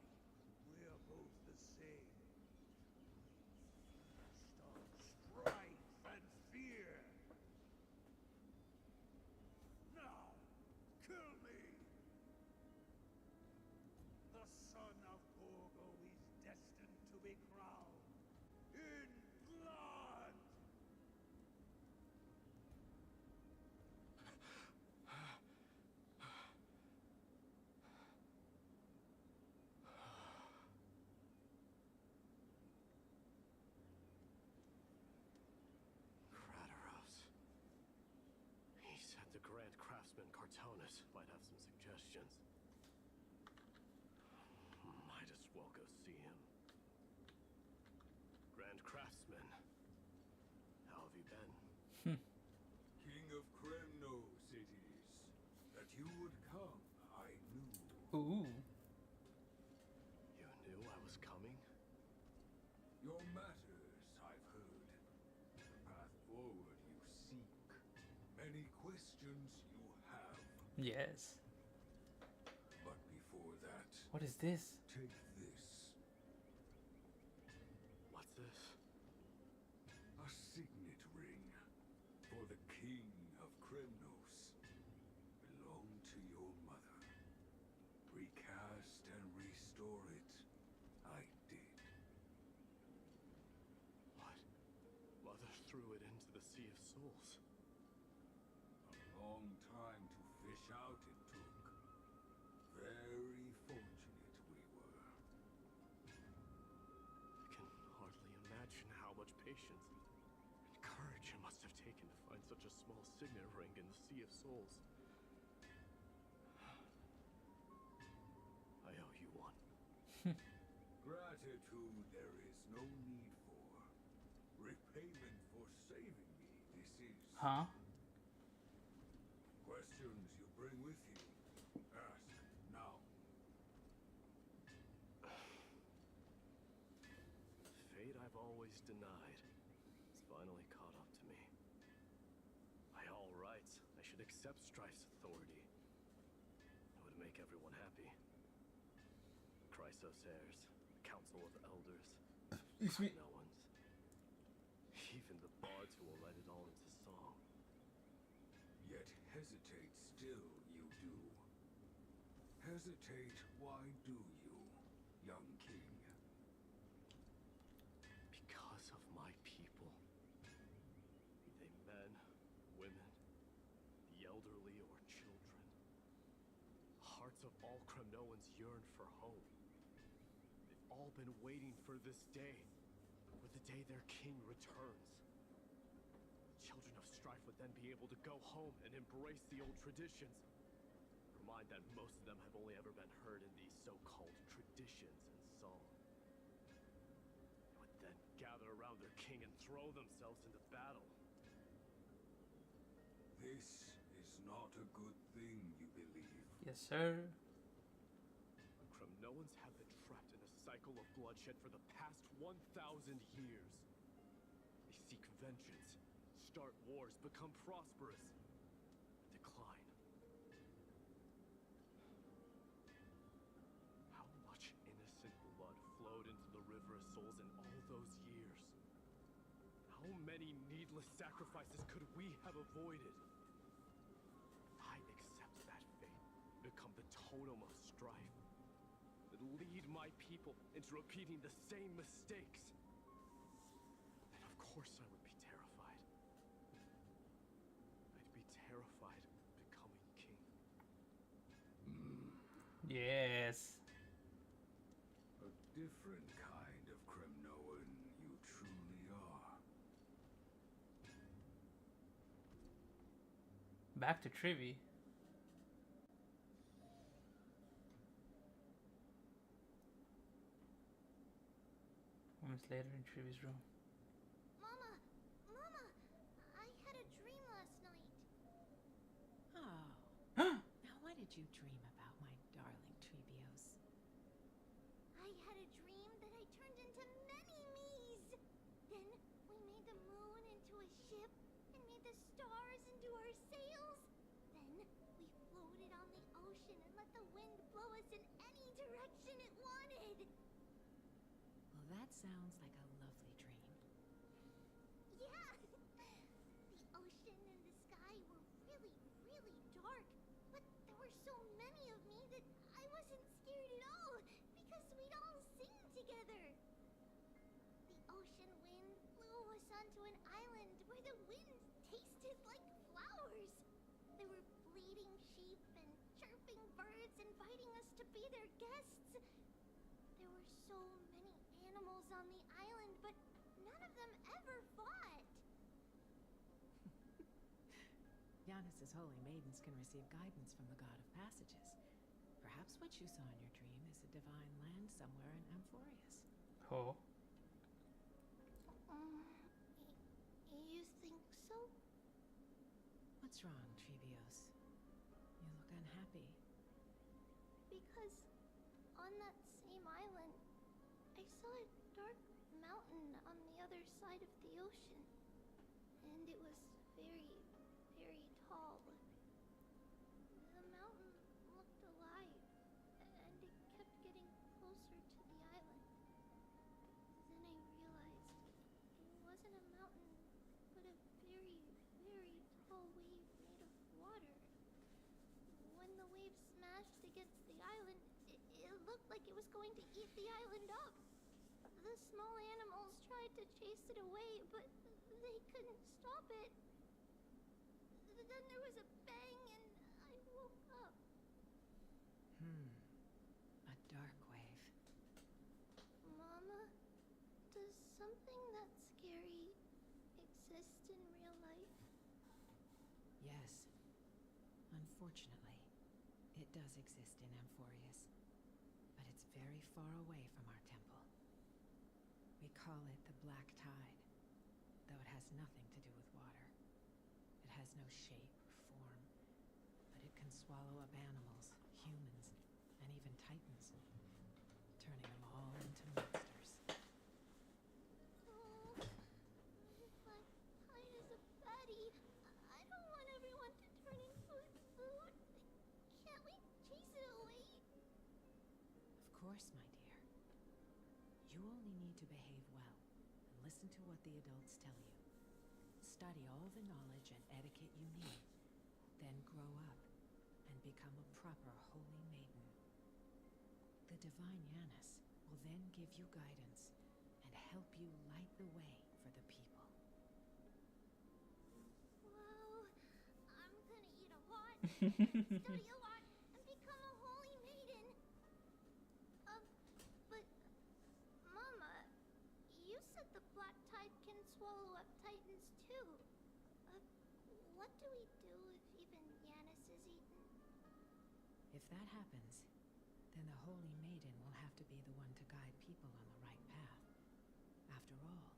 we're both the same. We feast on strife and fear. Now, kill me! The son of Borgo is destined to be crowned in blood! Kratos. He said the Grand Craftsman Cartonus might have some suggestions. Might as well go see him. Grand Craftsman, how have you been? King of Kremnos it is. That you would come, I knew. Ooh. You knew I was coming? Your matters, I've heard. The path forward you seek. Many questions you have. Yes. But before that, What is this? take this. What's this? A signet ring. For the king of Kremnos. Belonged to your mother. Recast and restore it. I did. What? Mother threw it into the Sea of Souls. A long time to fish out it took. Very fortunate we were. I can hardly imagine how much patience and courage it must have taken to find such a small signet ring in the Sea of Souls. I owe you one. Gratitude there is no need for. Repayment for saving me, this is. Huh? Questions you bring with you. Ask now. Fate I've always denied has finally caught up to me. By all rights, I should accept Strife's authority. It would make everyone happy. Chrysos heirs, the Council of Elders, Excuse me. no one's. Even the bards who will write it all into song. Yet hesitate still you do. Hesitate, why do you, young king? Because of my people. Be they men, women, the elderly, or children. Hearts of all Kremnoans yearn for home. They've all been waiting for this day, for the day their king returns. Children of Strife would then be able to go home and embrace the old traditions. Remind that most of them have only ever been heard in these so-called traditions and song. They would then gather around their king and throw themselves into battle. This is not a good thing, you believe. Yes, sir. The Kremnoans have been trapped in a cycle of bloodshed for the past 1,000 years. They seek vengeance, start wars, become prosperous, and decline. How much innocent blood flowed into the River of Souls in all those years? How many needless sacrifices could we have avoided? I accept that fate, become the totem of strife, that lead my people into repeating the same mistakes. And of course I would be terrified. I'd be Yes. A different kind of Kremnoan you truly are. Back to Trivi. Moments later in Trivi's room. Mama! Mama! I had a dream last night. Oh. Now, what did you dream about, my darling Trebios? I had a dream that I turned into many me's. Then we made the moon into a ship and made the stars into our sails. Then we floated on the ocean and let the wind blow us in any direction it wanted. Well, that sounds like a lovely dream. Yeah! The ocean and the sky were really, really dark. But there were so many of me that I wasn't scared at all because we'd all sing together. The ocean wind blew us onto an island where the wind tasted like flowers. There were bleating sheep and chirping birds inviting us to be their guests. There were so many animals on the island, but none of them ever fought. Giannis's holy maidens can receive guidance from the god of passages. Perhaps what you saw in your dream is a divine land somewhere in Amphorius. Oh. You think so? What's wrong, Trebios? You look unhappy. Because on that same island, I saw a dark mountain on the other side of the ocean. And it was very, very tall. The mountain looked alive, and it kept getting closer to the island. Then I realized it wasn't a mountain, but a very, very tall wave made of water. When the wave smashed against the island, it looked like it was going to eat the island up. The small animals tried to chase it away, but they couldn't stop it. Then there was a bang and I woke up. A dark wave. Mama, does something that scary exist in real life? Yes. Unfortunately, it does exist in Amphorius, but it's very far away from our temple. We call it the Black Tide, though it has nothing to do with water. It has no shape or form, but it can swallow up animals, humans, and even titans, turning them all into monsters. Oh, Black Tide is a baddie. I don't want everyone to turn into its food. Can't we chase it away? Of course, my dear. You only need to behave well and listen to what the adults tell you. Study all the knowledge and etiquette you need, then grow up and become a proper holy maiden. The divine Yanis will then give you guidance and help you light the way for the people. Wow, I'm gonna eat a lot, study a lot, and become a holy maiden. But Mama, you said the Black Tide can swallow up titans too. What do we do if even Yanis is eaten? If that happens, then the holy maiden will have to be the one to guide people on the right path. After all,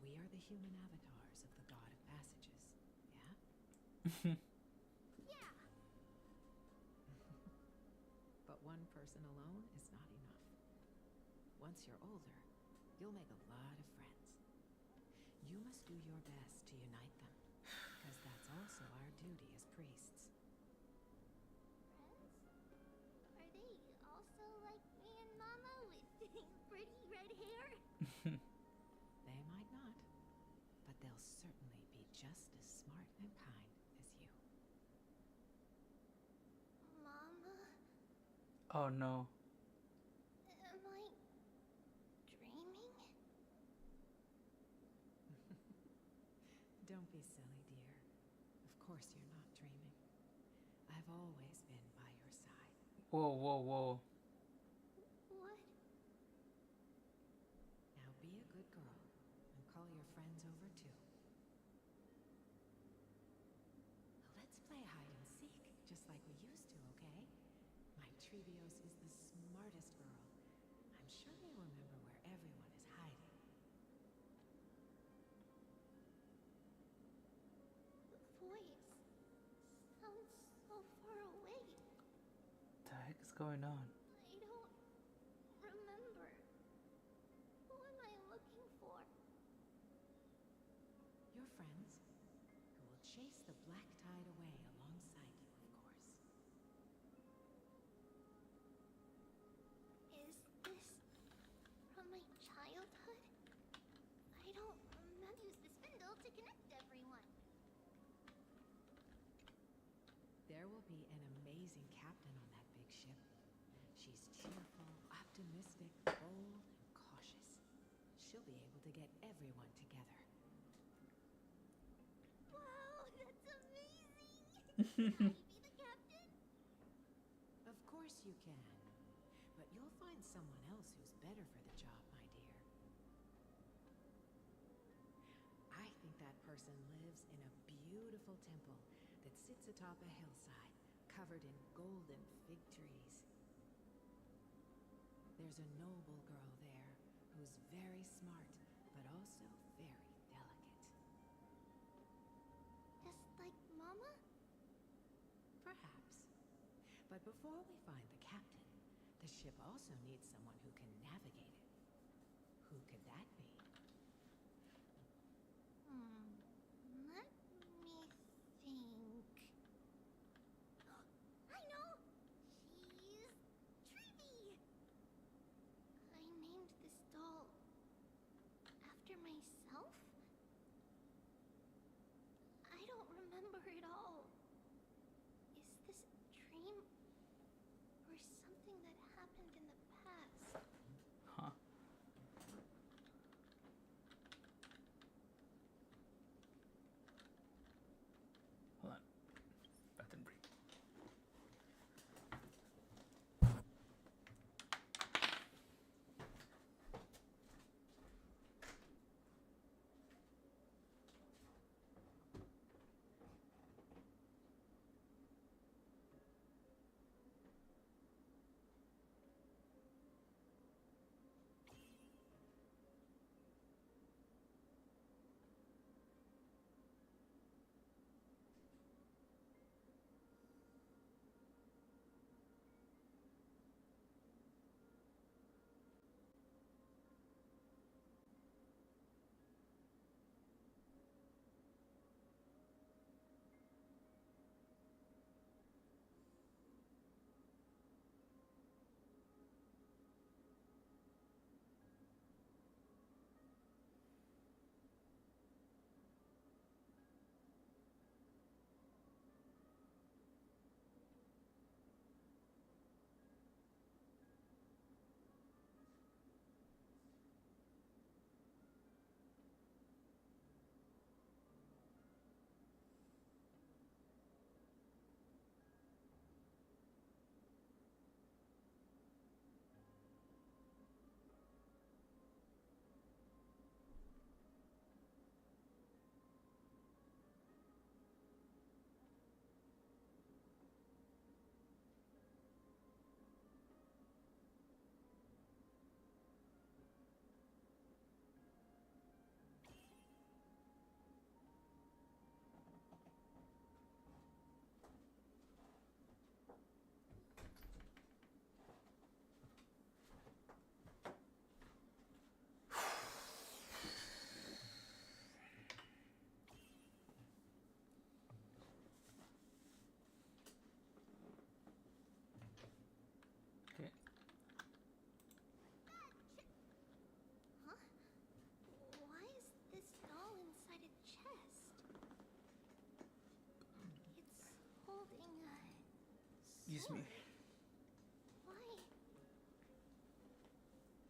we are the human avatars of the god of passages, yeah? Yeah. But one person alone is not enough. Once you're older, you'll make a lot of friends. You must do your best to unite them, because that's also our duty as priests. Friends? Are they also like me and Mama with pretty red hair? They might not, but they'll certainly be just as smart and kind as you. Mama, Oh no. am I dreaming? Don't be silly, dear. Of course you're not dreaming. I've always been by your side. Whoa, whoa, whoa. What? Now be a good girl and call your friends over too. Let's play hide and seek, just like we used to, okay? My Trevios is the smartest girl. I'm sure they remember where everyone is hiding. The voice sounds so far away. What the heck is going on? I don't remember. Who am I looking for? Your friends, who will chase the black tide away alongside you, of course. Is this from my childhood? I don't remember. Use the spindle to connect everyone. There will be an amazing captain on that big ship. She's cheerful, optimistic, bold, and cautious. She'll be able to get everyone together. Wow, that's amazing! Can I be the captain? Of course you can. But you'll find someone else who's better for the job, my dear. I think that person lives in a beautiful temple that sits atop a hillside, covered in golden fig trees. There's a noble girl there who's very smart, but also very delicate. Just like Mama? Perhaps. But before we find the captain, the ship also needs someone who can navigate it. Who could that be? Let me think. I know! She's Trevi! I named this doll after myself? I don't remember it all. Is this a dream? Or something that happened in the past? Huh. Hold on. Bathroom break. Huh? Why is this doll inside a chest? It's holding a Use me. sword. Why?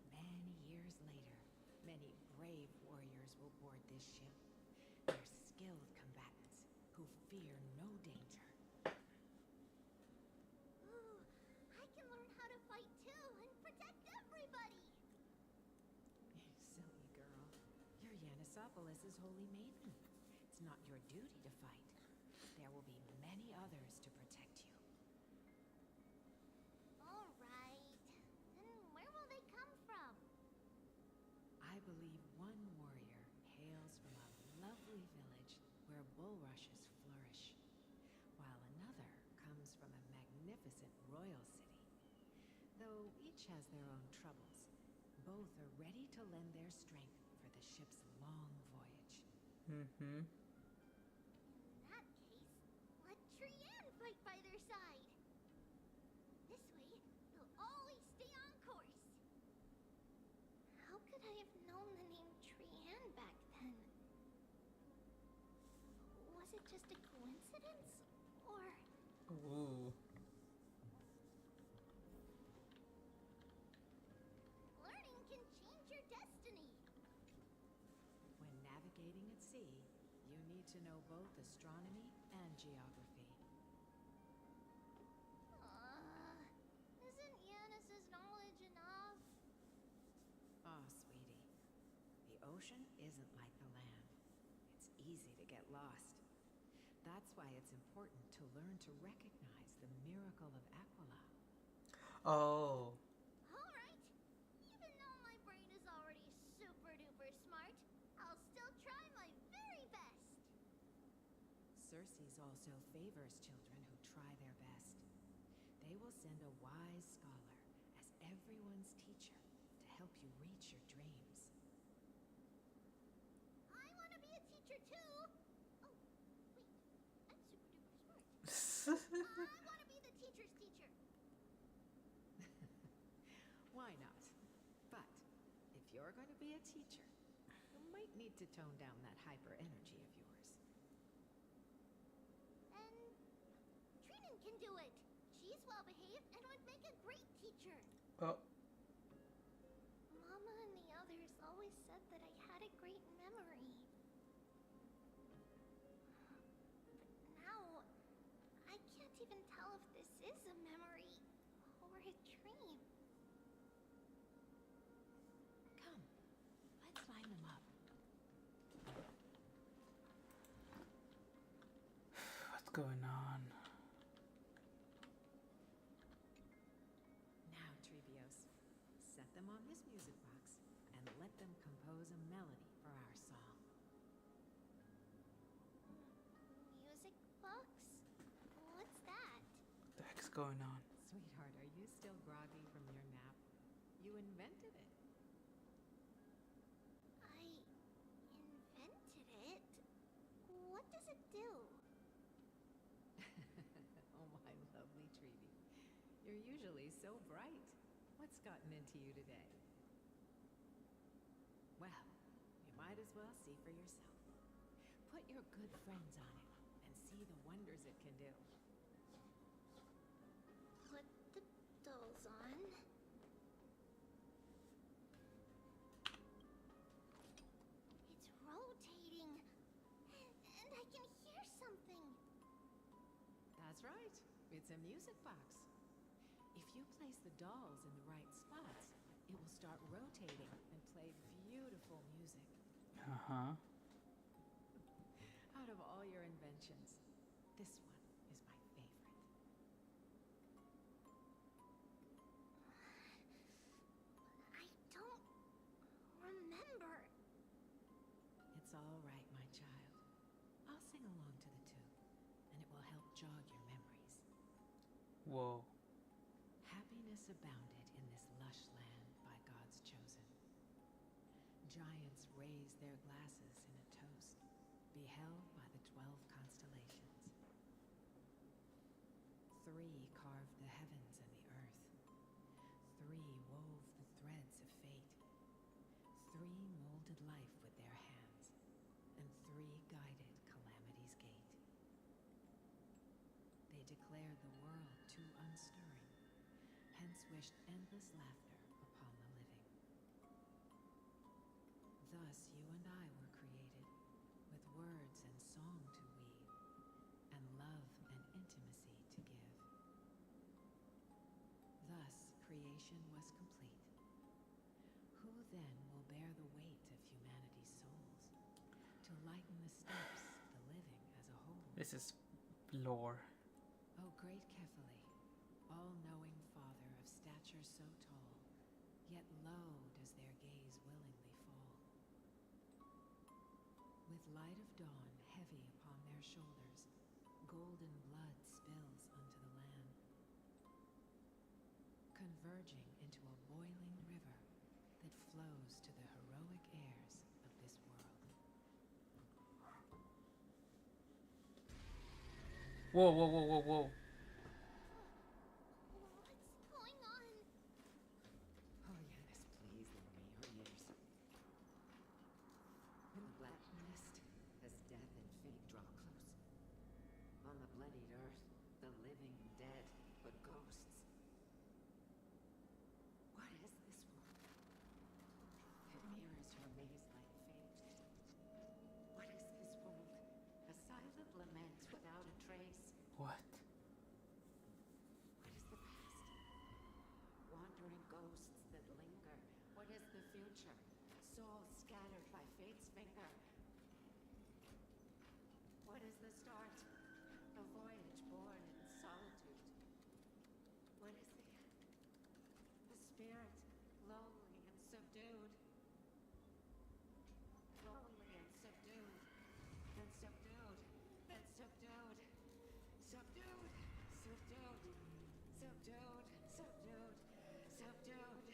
Many years later, many brave warriors will board this ship. They're skilled combatants who fear no danger. Ooh, I Chrysopolis' holy maiden. It's not your duty to fight. There will be many others to protect you. All right. Then where will they come from? I believe one warrior hails from a lovely village where bulrushes flourish, while another comes from a magnificent royal city. Though each has their own troubles, both are ready to lend their strength for the ship's long voyage. Mm-hmm. In that case, let Trian fight by their side. This way, they'll always stay on course. How could I have known the name Trian back then? Was it just a coincidence? Or... Ooh. learning can change your destiny. When navigating at sea, you need to know both astronomy and geography. Isn't Yanis's knowledge enough? Oh, sweetie. The ocean isn't like the land. It's easy to get lost. That's why it's important to learn to recognize the miracle of Aquila. Oh. Alright. Even though my brain is already super duper smart, I'll still try my very best. Circes also favors children who try their best. They will send a wise scholar as everyone's teacher to help you reach your dreams. I want to be a teacher too. Oh, wait. I'm super duper smart. I want to be the teacher's teacher. Why not? But if you're going to be a teacher, you might need to tone down that hyper energy of yours. And Trinan can do it. She's well behaved and would make a great teacher. Oh. Mama and the others always said that I had a great memory. But now, I can't even tell if this is a memory or a dream. Come, let's line them up. What's going on? Now, Trevios, set them on this music box and let them compose a melody for our song. Music box? What's that? What the heck's going on? Sweetheart, are you still groggy from your nap? You invented it. I invented it? What does it do? Oh, my lovely Trevi. You're usually so bright. What's gotten into you today? Well, you might as well see for yourself. Put your good friends on it and see the wonders it can do. Put the dolls on. It's rotating. And I can hear something. That's right. It's a music box. If you place the dolls in the right spots, it will start rotating and play beautiful music. Uh-huh. Out of all your inventions, this one is my favorite. I don't remember. It's all right, my child. I'll sing along to the tune, and it will help jog your memories. Whoa. Happiness abounded in this lush land by God's chosen. Giants raised their glasses in a toast, beheld by the 12 constellations. 3 carved the heavens and the earth. 3 wove the threads of fate. 3 molded life with their hands, and 3 guided calamity's gate. They declared the world too unstirring, hence wished endless laughter upon the living. Thus you and I were created, with words and song to weave, and love and intimacy to give. Thus creation was complete. Who then will bear the weight of humanity's souls? to lighten the steps, the living as a whole. This is lore. O great Kefali, all-knowing father of stature so tall, yet low does their gaze willingly fall. With light of dawn heavy upon their shoulders, golden blood spills unto the land, converging into a boiling river that flows to the heroic heirs of this world. Whoa, whoa, whoa, whoa, whoa. What's going on? Oh, Yanis, please lend me your ears. In the black mist, as death and fate draw close, on the bloodied earth, the living and dead, but ghosts. What is this world? It mirrors your maze-like fate. What is this world? A silent lament without a trace. What? What is the past? Wandering ghosts that linger. What is the future? Souls scattered by fate's finger. What is the start? A voyage born in solitude. What is the end? The spirit, lonely and subdued. Lonely and subdued. And subdued. And subdued. Subdued. Subdued. Subdued. Subdued. Subdued.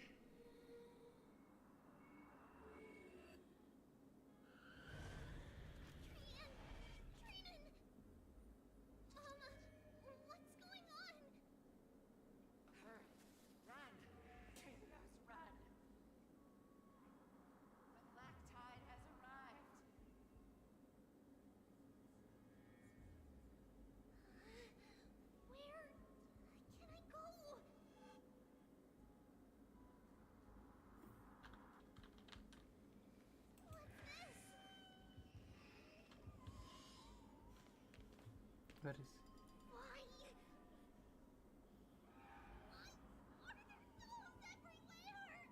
Trinan! Mama, what's going on? Hurry! Run! Trivios, run! The black tide has arrived! Where can I go? What's this? Where is? Why? Why are there souls everywhere?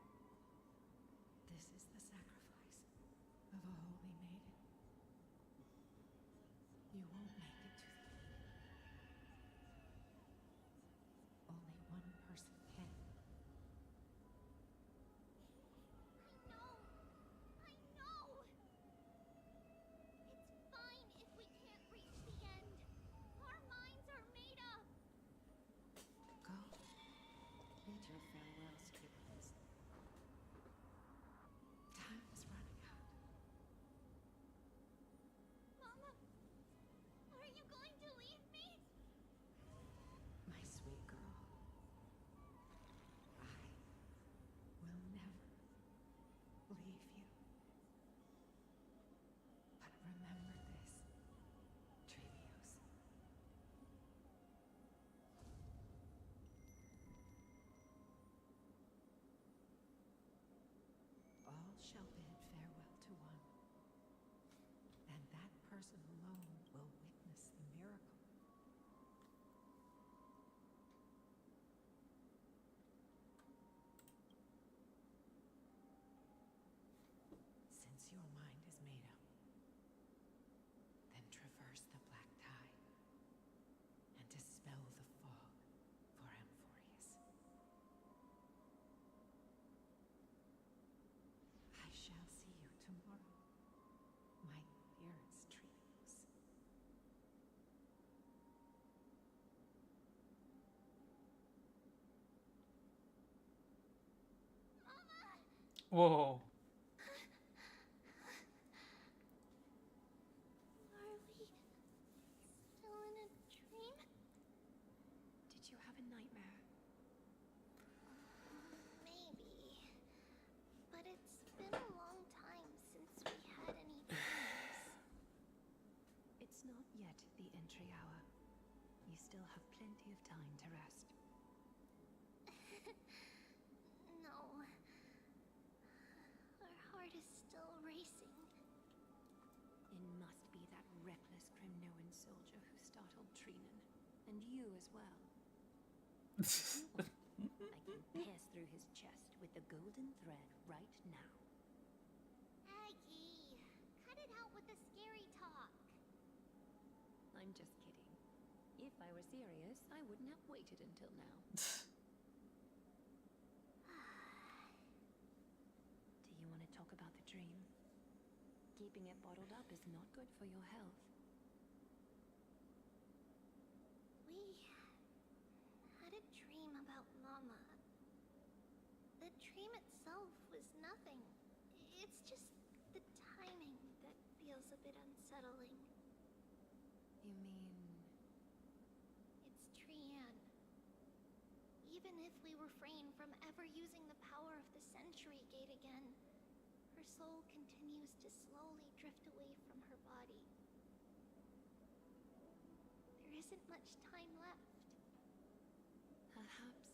This is the sacrifice of a holy maiden. You won't make it to the end. Only one person can. I know. It's fine if we can't reach the end. Our minds are made up. Go. Bid your farewells, Trivios. Time is running out. Mama, are you going to leave me? My sweet girl. I will never leave you. But remember this, Trivios. All shall bid farewell to one, and that person alone will witness the miracle. Since your mind is made up, then traverse the black tide and dispel the fog for Amphorius. I shall see you tomorrow, my dearest Trivios. Whoa. Are we still in a dream? Did you have a nightmare? Maybe. But it's been a long time since we had any dreams. It's not yet the entry hour. You still have plenty of time to rest. No. Our heart is still racing. It must be that reckless Kremnoan soldier who startled Trinan. And you as well. If you want, I can pierce through his chest with the golden thread right now. Aggie, cut it out with the scary I'm just kidding. If I were serious, I wouldn't have waited until now. Do you want to talk about the dream? Keeping it bottled up is not good for your health. We had a dream about Mama. The dream itself was nothing. It's just the timing that feels a bit unsettling. You mean... It's Trian. Even if we refrain from ever using the power of the Century Gate again, her soul continues to slowly drift away from her body. There isn't much time left. Perhaps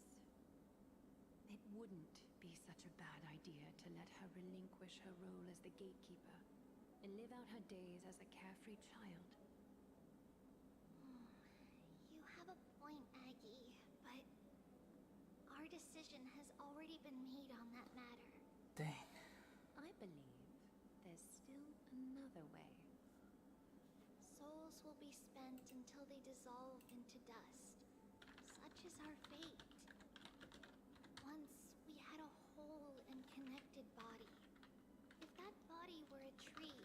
it wouldn't be such a bad idea to let her relinquish her role as the gatekeeper And live out her days as a carefree child. You have a point, Aggie, but our decision has already been made on that matter. Dang. I believe there's still another way. Souls will be spent until they dissolve into dust. Such is our fate. Once we had a whole and connected body. If that body were a tree,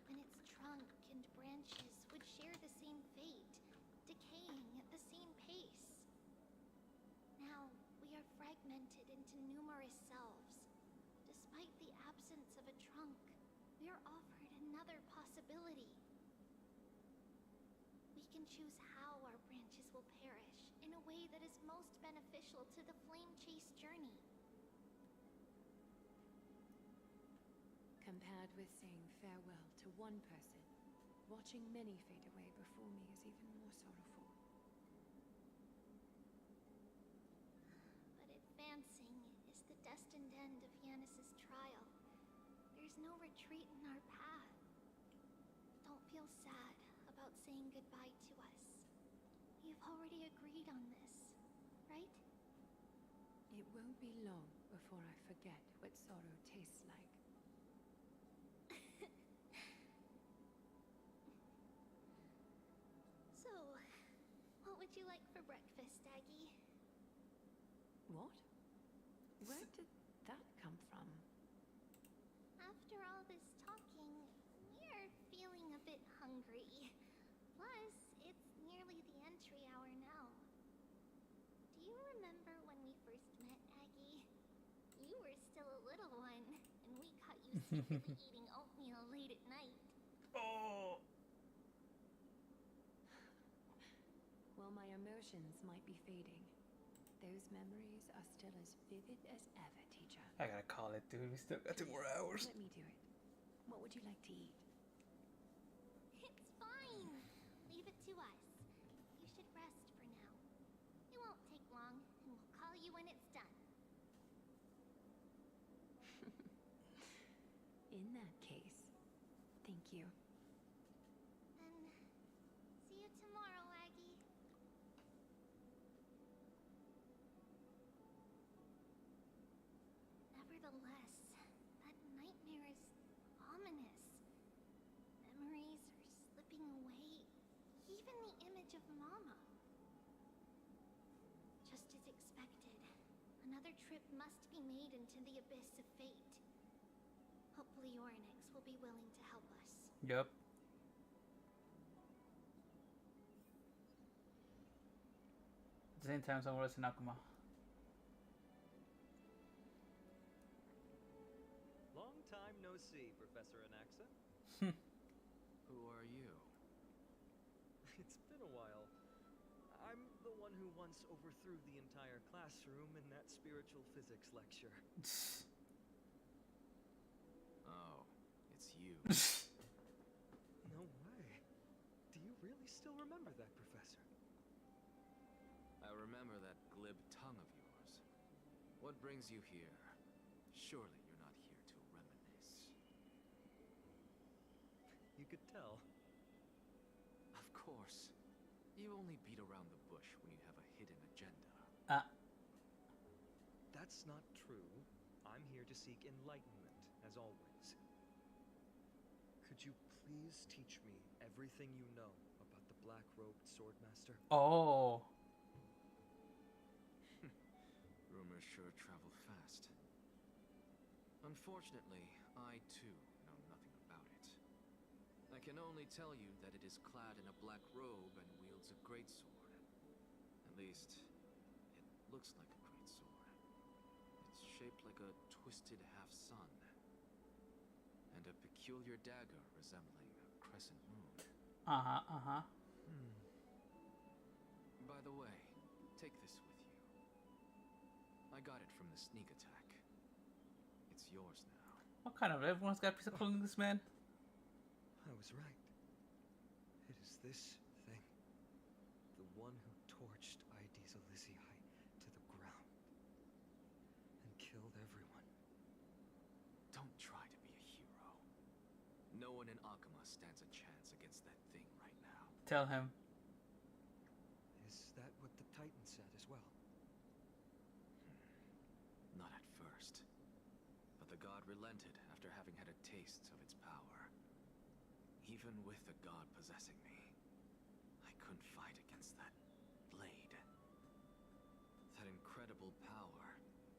then its trunk and branches would share the same fate, decaying at the same pace. Now, we are fragmented into numerous selves. Despite the absence of a trunk, we are offered another possibility. We can choose how our branches will perish in a way that is most beneficial to the flame chase journey. compared with saying farewell to one person. Watching many fade away before me is even more sorrowful. But advancing is the destined end of Yanis's trial. There's no retreat in our path. Don't feel sad about saying goodbye to us. We've already agreed on this, right? It won't be long before I forget what sorrow tastes like. So, what would you like for breakfast, Aggie? What? Where did that come from? After all this talking, we're feeling a bit hungry. Plus, it's nearly the entry hour now. Do you remember when we first met, Aggie? You were still a little one, and we caught you secretly eating oatmeal late at night. Oh! Well, my emotions might be fading. Those memories are still as vivid as ever, teacher. I gotta call it, dude. We still got 2 more hours. Let me do it. What would you like to eat? It's fine. Leave it to us. You should rest for now. It won't take long, and we'll call you when it's done. In that case, thank you. Then, see you tomorrow, Aggie. Nevertheless, that nightmare is ominous. Memories are slipping away. Even the image of Mama. Just as expected, another trip must be made into the abyss of fate. Hopefully Orynyx will be willing to help us. Yup. At the same time, somewhere else in Akuma. Long time no see, Professor Anaxa. Who are you? It's been a while. I'm the one who once overthrew the entire classroom in that spiritual physics lecture. Oh, it's you. No way. Do you really still remember that, Professor? I remember that glib tongue of yours. What brings you here? Surely you're not here to reminisce. You could tell. Of course. You only beat around the bush when you have a hidden agenda. That's not true. I'm here to seek enlightenment, as always. Could you please teach me everything you know about the black-robed swordmaster? Oh. Rumors sure travel fast. Unfortunately, I too know nothing about it. I can only tell you that it is clad in a black robe and wields a greatsword. At least, it looks like a greatsword. It's shaped like a twisted half-sun, and a peculiar dagger resembling a crescent moon. By the way, take this with you. I got it from the sneak attack. It's yours now. What kind of everyone's got a piece of clothing, this man? I was right. It is this thing. The one who torched Ides Elysiae to the ground. And killed everyone. Don't try to be a hero. No one in Akuma stands a chance against that thing right now. Tell him. Is that what the Titan said as well? Not at first. But the god relented after having had a taste of its power. Even with the god possessing me, I couldn't fight against that blade. That incredible power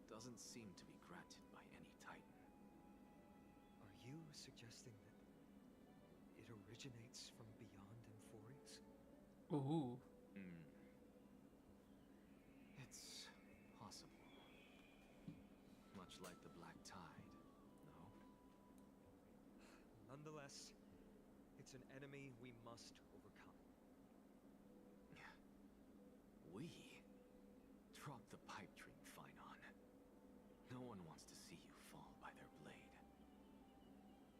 doesn't seem to be granted by any Titan. Are you suggesting that it originates from beyond Amphories? Ooh. It's possible. Much like the Black Tide, no? Nonetheless, it's an enemy we must overcome. We? Drop the pipe dream, Finon. No one wants to see you fall by their blade.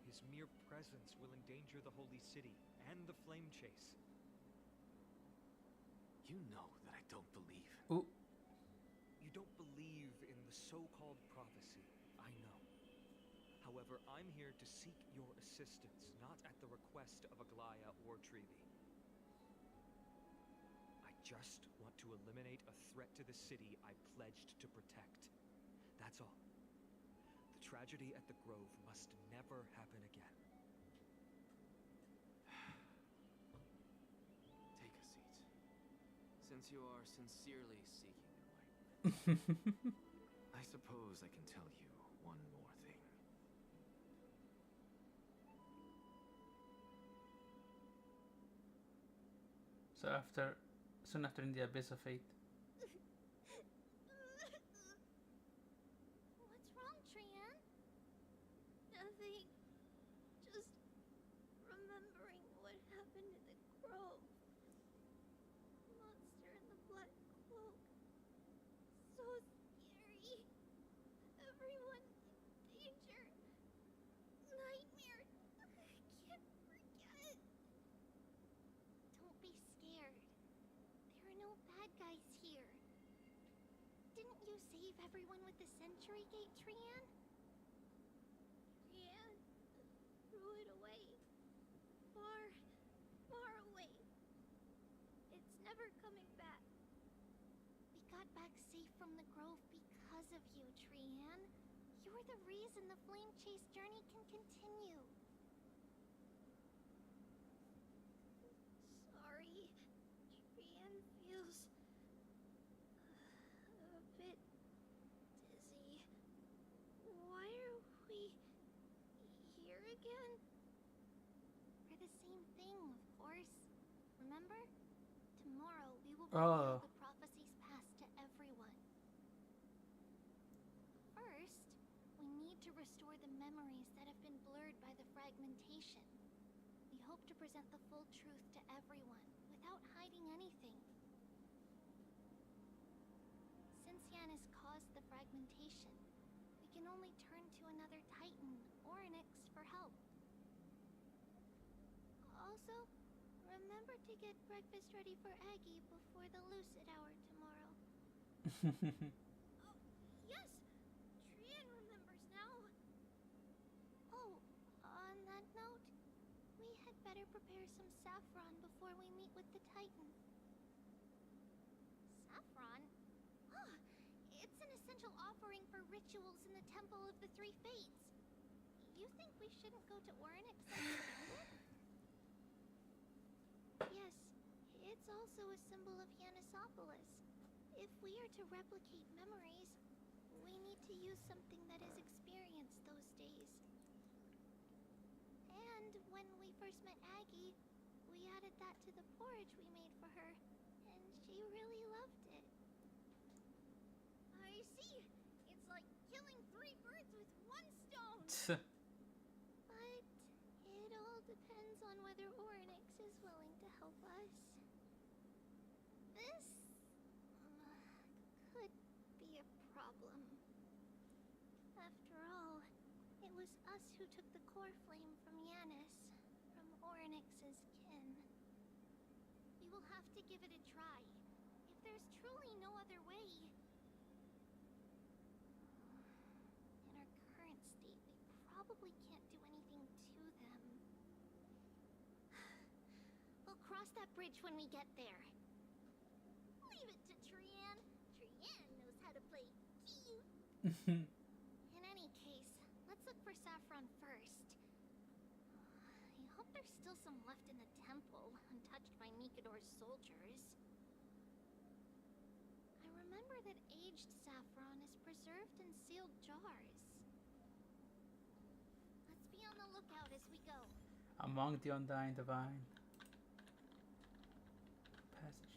His mere presence will endanger the Holy City and the Flame Chase. You know that I don't believe. Ooh. You don't believe in the so-called prophecy, I know. However, I'm here to seek your assistance, not at the request of Aglaya or Trevi. I just want to eliminate a threat to the city I pledged to protect. That's all. The tragedy at the Grove must never happen again. Take a seat. Since you are sincerely seeking enlightenment, I suppose I can tell you one more thing. So soon after in the Abyss of Fate. What's wrong, Trian? Nothing. Just remembering what happened in the grove. Monster in the black cloak. So scary. Everyone in danger. Nightmare. I can't forget. Don't be scared. There are no bad guys here. Didn't you save everyone with the Century Gate, Trian? Trian threw it away. Far, far away. It's never coming back. We got back safe from the Grove because of you, Trian. You're the reason the Flame Chase journey can continue. Sorry. Trian feels a bit dizzy. Why are we here again? For the same thing, of course. Remember? Tomorrow we will reveal the prophecies passed to everyone. First, we need to restore the memories that have been blurred by the fragmentation. We hope to present the full truth to everyone, without hiding anything. Since Yanis caused the fragmentation, we can only turn to another Titan or Nyx for help. Also, remember to get breakfast ready for Aggie before the lucid hour tomorrow. Oh, yes! Trian remembers now. Oh, on that note, we had better prepare some saffron before we meet with the Titan. Saffron? Ah, it's an essential offering for rituals in the Temple of the Three Fates. You think we shouldn't go to Orynyx and spend it? Yes, It's also a symbol of Yanisopolis. If we are to replicate memories, we need to use something that is experienced those days. And when we first met Aggie, we added that to the porridge we made for her, and she really loved it. I see. It's like killing 3 birds with 1 stone. But it all depends on whether Oryx is willing to help us. This could be a problem. After all, it was us who took the core flame from Yanis, from Oryx's kin. We will have to give it a try. If there's truly no other way. In our current state, we probably can't do anything to them. We'll cross that bridge when we get there. Leave it to Trian. Trian knows how to play cute. In any case, let's look for Saffron first. I hope there's still some left in the temple, untouched by Mikador's soldiers. I remember that aged saffron is preserved in sealed jars. Let's be on the lookout as we go. Among the undying divine. Passage.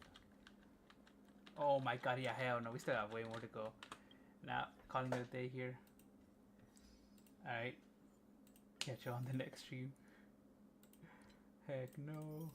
Oh my god, yeah, hell no, we still have way more to go. Now, calling it a day here. Alright. Catch you on the next stream. Heck no.